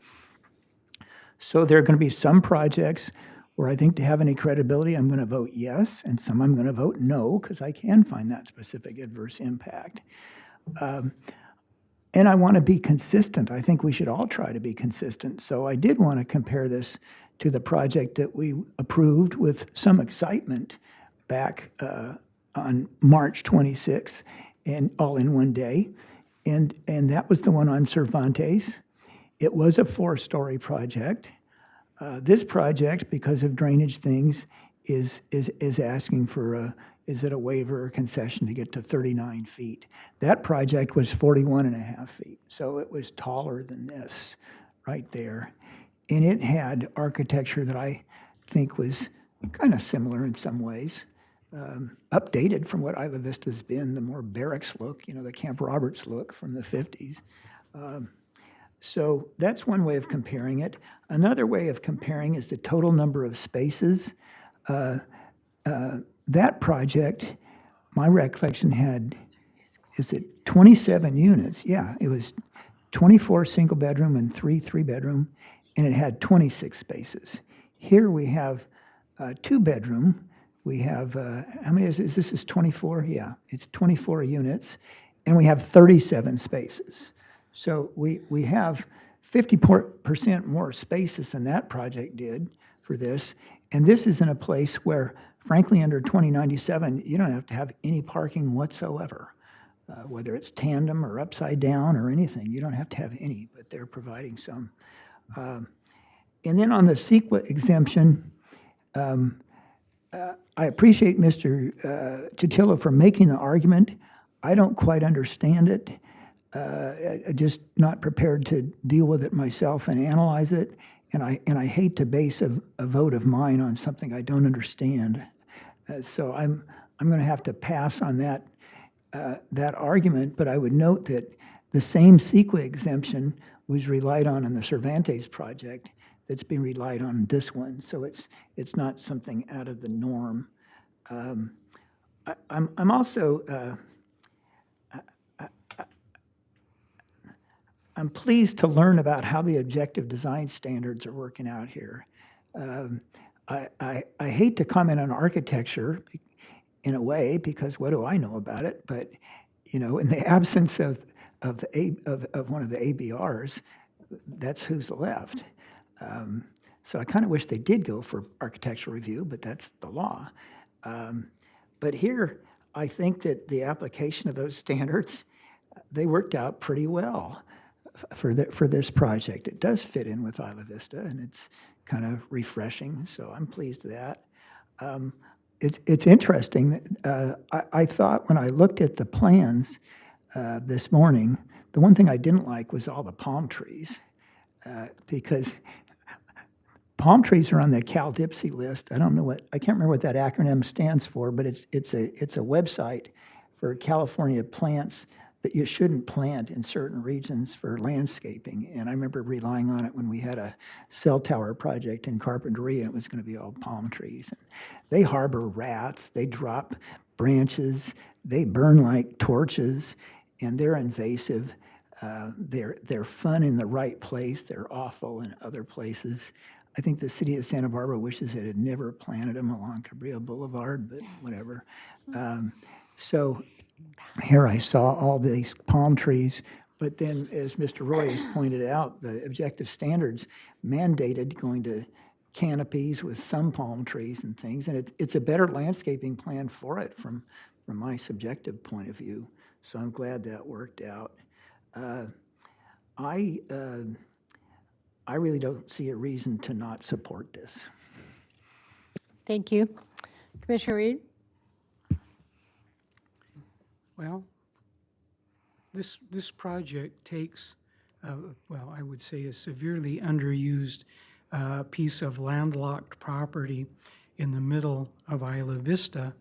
So there are going to be some projects where I think to have any credibility, I'm going to vote yes, and some I'm going to vote no, because I can find that specific adverse impact. And I want to be consistent. I think we should all try to be consistent. So I did want to compare this to the project that we approved with some excitement back on March 26th, and all in one day. And that was the one on Cervantes. It was a 4-story project. This project, because of drainage things, is asking for is it a waiver or concession to get to 39 feet. That project was 41.5 feet, so it was taller than this right there. And it had architecture that I think was kind of similar in some ways, updated from what Isla Vista's been, the more barracks look, you know, the Camp Roberts look from the 50s. So that's one way of comparing it. Another way of comparing is the total number of spaces. That project, my recollection had, is it 27 units? Yeah, it was 24 single bedroom and 3 3-bedroom, and it had 26 spaces. Here we have 2-bedroom. We have, how many is this? This is 24? Yeah, it's 24 units, and we have 37 spaces. So we have 50% more spaces than that project did for this. And this is in a place where, frankly, under 2097, you don't have to have any parking whatsoever, whether it's tandem or upside down or anything. You don't have to have any, but they're providing some. And then on the CEQA exemption, I appreciate Mr. Chitillo for making the argument. I don't quite understand it. I'm just not prepared to deal with it myself and analyze it. And I hate to base a vote of mine on something I don't understand. So I'm going to have to pass on that argument. But I would note that the same CEQA exemption was relied on in the Cervantes project that's been relied on in this one. So it's not something out of the norm. I'm also I'm pleased to learn about how the objective design standards are working out here. I hate to comment on architecture in a way, because what do I know about it? But you know, in the absence of one of the ABRs, that's who's left. So I kind of wish they did go for architectural review, but that's the law. But here, I think that the application of those standards, they worked out pretty well for this project. It does fit in with Isla Vista, and it's kind of refreshing, so I'm pleased with that. It's interesting that I thought when I looked at the plans this morning, the one thing I didn't like was all the palm trees, because palm trees are on the CalDIPSI list. I can't remember what that acronym stands for, but it's a website for California plants that you shouldn't plant in certain regions for landscaping. And I remember relying on it when we had a cell tower project in Carpinteria, and it was going to be all palm trees. And they harbor rats, they drop branches, they burn like torches, and they're invasive. They're fun in the right place, they're awful in other places. I think the city of Santa Barbara wishes it had never planted them along Cabrillo Boulevard, but whatever. So here I saw all these palm trees, but then, as Mr. Roy has pointed out, the objective standards mandated going to canopies with some palm trees and things, and it's a better landscaping plan for it from my subjective point of view. So I'm glad that worked out. I really don't see a reason to not support this. Thank you. Commissioner Reed? Well, this project takes, well, I would say a severely underused piece of landlocked property in the middle of Isla Vista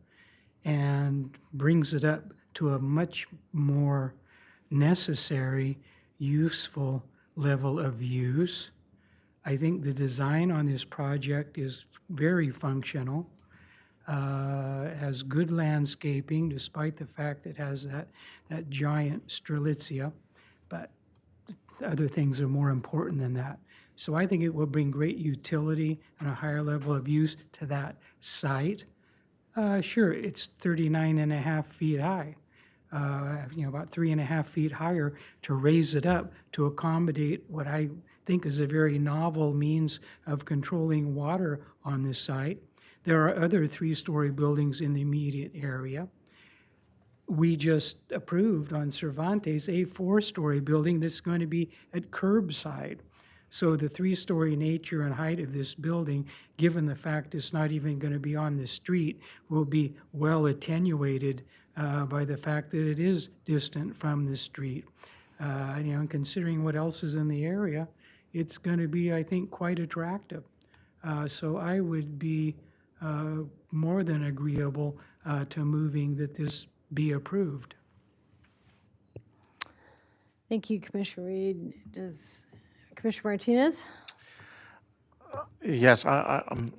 and brings it up to a much more necessary, useful level of use. I think the design on this project is very functional. Has good landscaping, despite the fact it has that giant strelitzia, but other things are more important than that. So I think it will bring great utility and a higher level of use to that site. Sure, it's 39.5 feet high, about 3.5 feet higher to raise it up to accommodate what I think is a very novel means of controlling water on this site. There are other 3-story buildings in the immediate area. We just approved on Cervantes a 4-story building that's going to be at curbside. So the 3-story nature and height of this building, given the fact it's not even going to be on the street, will be well attenuated by the fact that it is distant from the street. And considering what else is in the area, it's going to be, I think, quite attractive. So I would be more than agreeable to moving that this be approved. Thank you, Commissioner Reed. Does Commissioner Martinez? Yes, I'm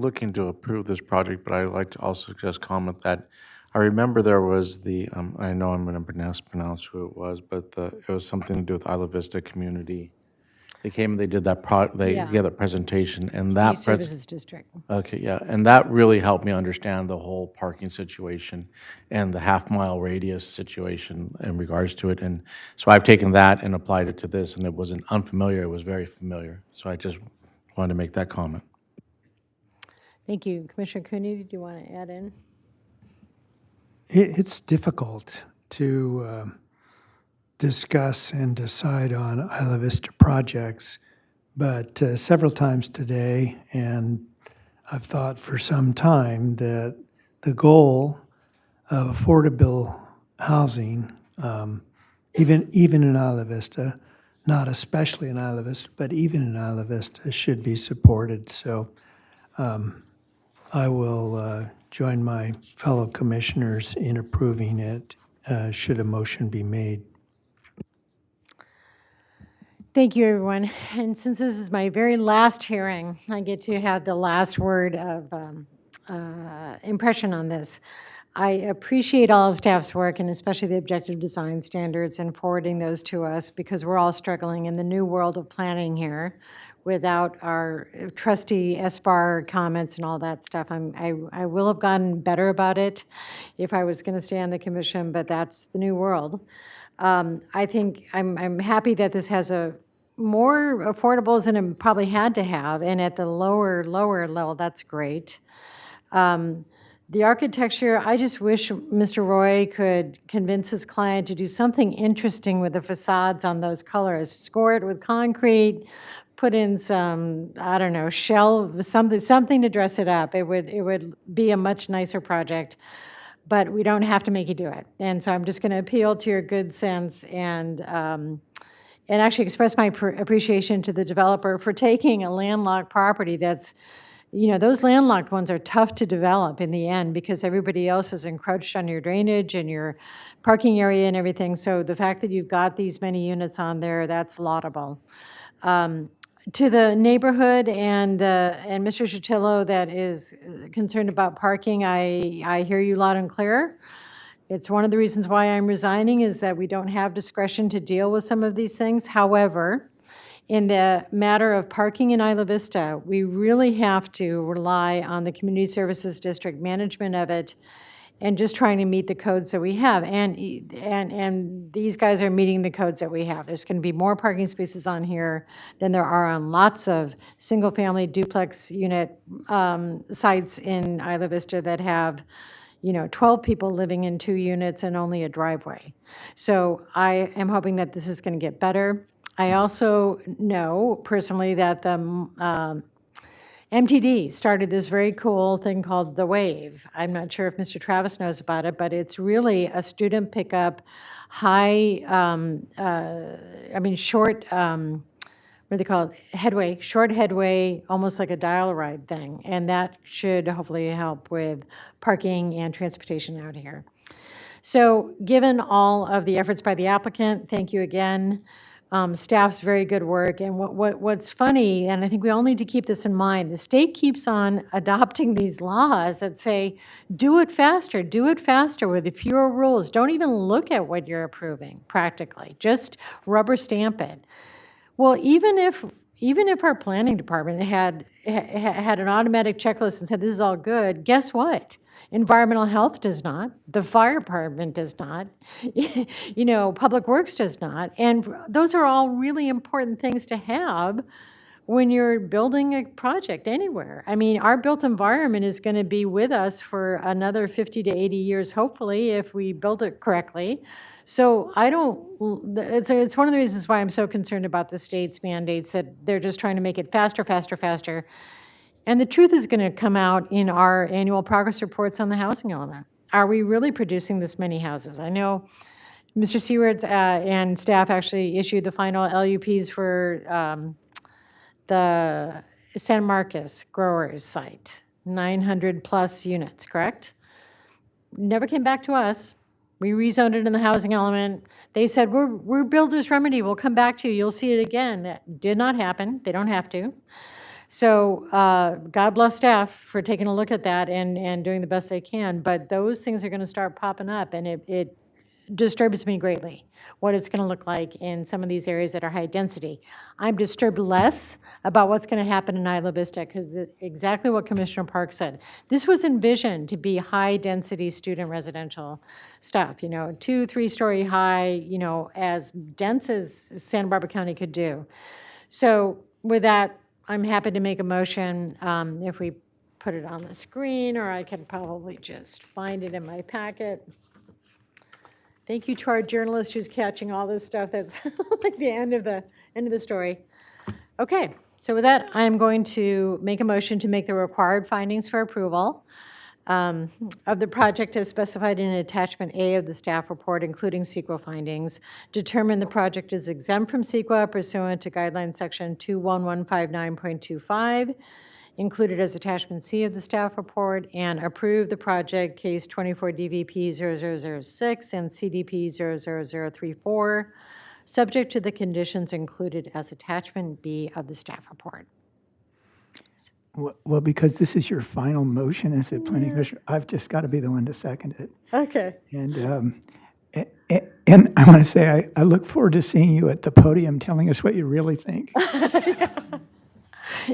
looking to approve this project, but I'd like to also just comment that I remember there was the, I know I'm going to pronounce who it was, but it was something to do with Isla Vista Community. They came, they did that Yeah. gave that presentation, and Community that Services District. Okay, yeah, and that really helped me understand the whole parking situation and the half-mile radius situation in regards to it. And so I've taken that and applied it to this, and it wasn't unfamiliar, it was very familiar. So I just wanted to make that comment. Thank you. Commissioner Cooney, did you want to add in? It's difficult to discuss and decide on Isla Vista projects, but several times today, and I've thought for some time that the goal of affordable housing, even in Isla Vista, not especially in Isla Vista, but even in Isla Vista, should be supported. So I will join my fellow commissioners in approving it should a motion be made. Thank you, everyone. And since this is my very last hearing, I get to have the last word of impression on this. I appreciate all of staff's work, and especially the objective design standards and forwarding those to us, because we're all struggling in the new world of planning here without our trusty SBAR comments and all that stuff. I will have gotten better about it if I was going to stay on the commission, but that's the new world. I think I'm happy that this has a more affordables than it probably had to have, and at the lower level, that's great. The architecture, I just wish Mr. Roy could convince his client to do something interesting with the facades on those colors. Score it with concrete, put in some, I don't know, shell, something to dress it up. It would be a much nicer project. But we don't have to make you do it. And so I'm just going to appeal to your good sense and actually express my appreciation to the developer for taking a landlocked property that's, those landlocked ones are tough to develop in the end because everybody else has encroached on your drainage and your parking area and everything. So the fact that you've got these many units on there, that's laudable. To the neighborhood and Mr. Chatillo that is concerned about parking, I hear you loud and clear. It's one of the reasons why I'm resigning is that we don't have discretion to deal with some of these things. However, in the matter of parking in Isla Vista, we really have to rely on the Community Services District management of it and just trying to meet the codes that we have. And these guys are meeting the codes that we have. There's going to be more parking spaces on here than there are on lots of single-family duplex unit sites in Isla Vista that have 12 people living in 2 units and only a driveway. So I am hoping that this is going to get better. I also know personally that the MTD started this very cool thing called The Wave. I'm not sure if Mr. Travis knows about it, but it's really a student pickup, short, what do they call it? Headway, short headway, almost like a dial ride thing. And that should hopefully help with parking and transportation out here. So given all of the efforts by the applicant, thank you again. Staff's very good work. And what's funny, and I think we all need to keep this in mind, the state keeps on adopting these laws that say, do it faster with fewer rules. Don't even look at what you're approving practically. Just rubber stamp it. Well, even if our planning department had an automatic checklist and said, this is all good, guess what? Environmental health does not, the fire department does not, Public Works does not. And those are all really important things to have when you're building a project anywhere. I mean, our built environment is going to be with us for another 50 to 80 years, hopefully, if we build it correctly. So it's one of the reasons why I'm so concerned about the state's mandates, that they're just trying to make it faster. And the truth is going to come out in our annual progress reports on the housing element. Are we really producing this many houses? I know Mr. Seawards and staff actually issued the final LUPs for the San Marcos growers site, 900 plus units, correct? Never came back to us. We rezoned it in the housing element. They said, we're builder's remedy. We'll come back to you. You'll see it again. That did not happen. They don't have to. So God bless staff for taking a look at that and doing the best they can. But those things are going to start popping up, and it disturbs me greatly what it's going to look like in some of these areas that are high density. I'm disturbed less about what's going to happen in Isla Vista, because exactly what Commissioner Park said. This was envisioned to be high density student residential stuff, 2-3-story high, as dense as Santa Barbara County could do. So with that, I'm happy to make a motion if we put it on the screen, or I can probably just find it in my packet. Thank you to our journalist who's catching all this stuff. That's like the end of the story. Okay, so with that, I'm going to make a motion to make the required findings for approval of the project as specified in attachment A of the staff report, including CEQA findings. Determine the project is exempt from CEQA pursuant to guideline section 21159.25, included as attachment C of the staff report, and approve the project case 24 DVP 0006 and CDP 00034, subject to the conditions included as attachment B of the staff report. Well, because this is your final motion as a planning commissioner, I've just got to be the one to second it. Okay. And I want to say, I look forward to seeing you at the podium telling us what you really think.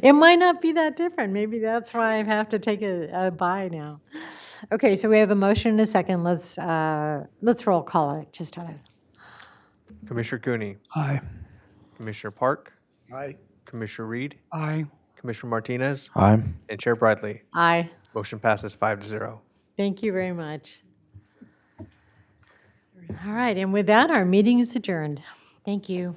It might not be that different. Maybe that's why I have to take a bye now. Okay, so we have a motion and a second. Let's roll call it just out of. Commissioner Cooney. Aye. Commissioner Park. Aye. Commissioner Reed. Aye. Commissioner Martinez. Aye. And Chair Bradley. Aye. Motion passes 5-0. Thank you very much. All right, and with that, our meeting is adjourned. Thank you.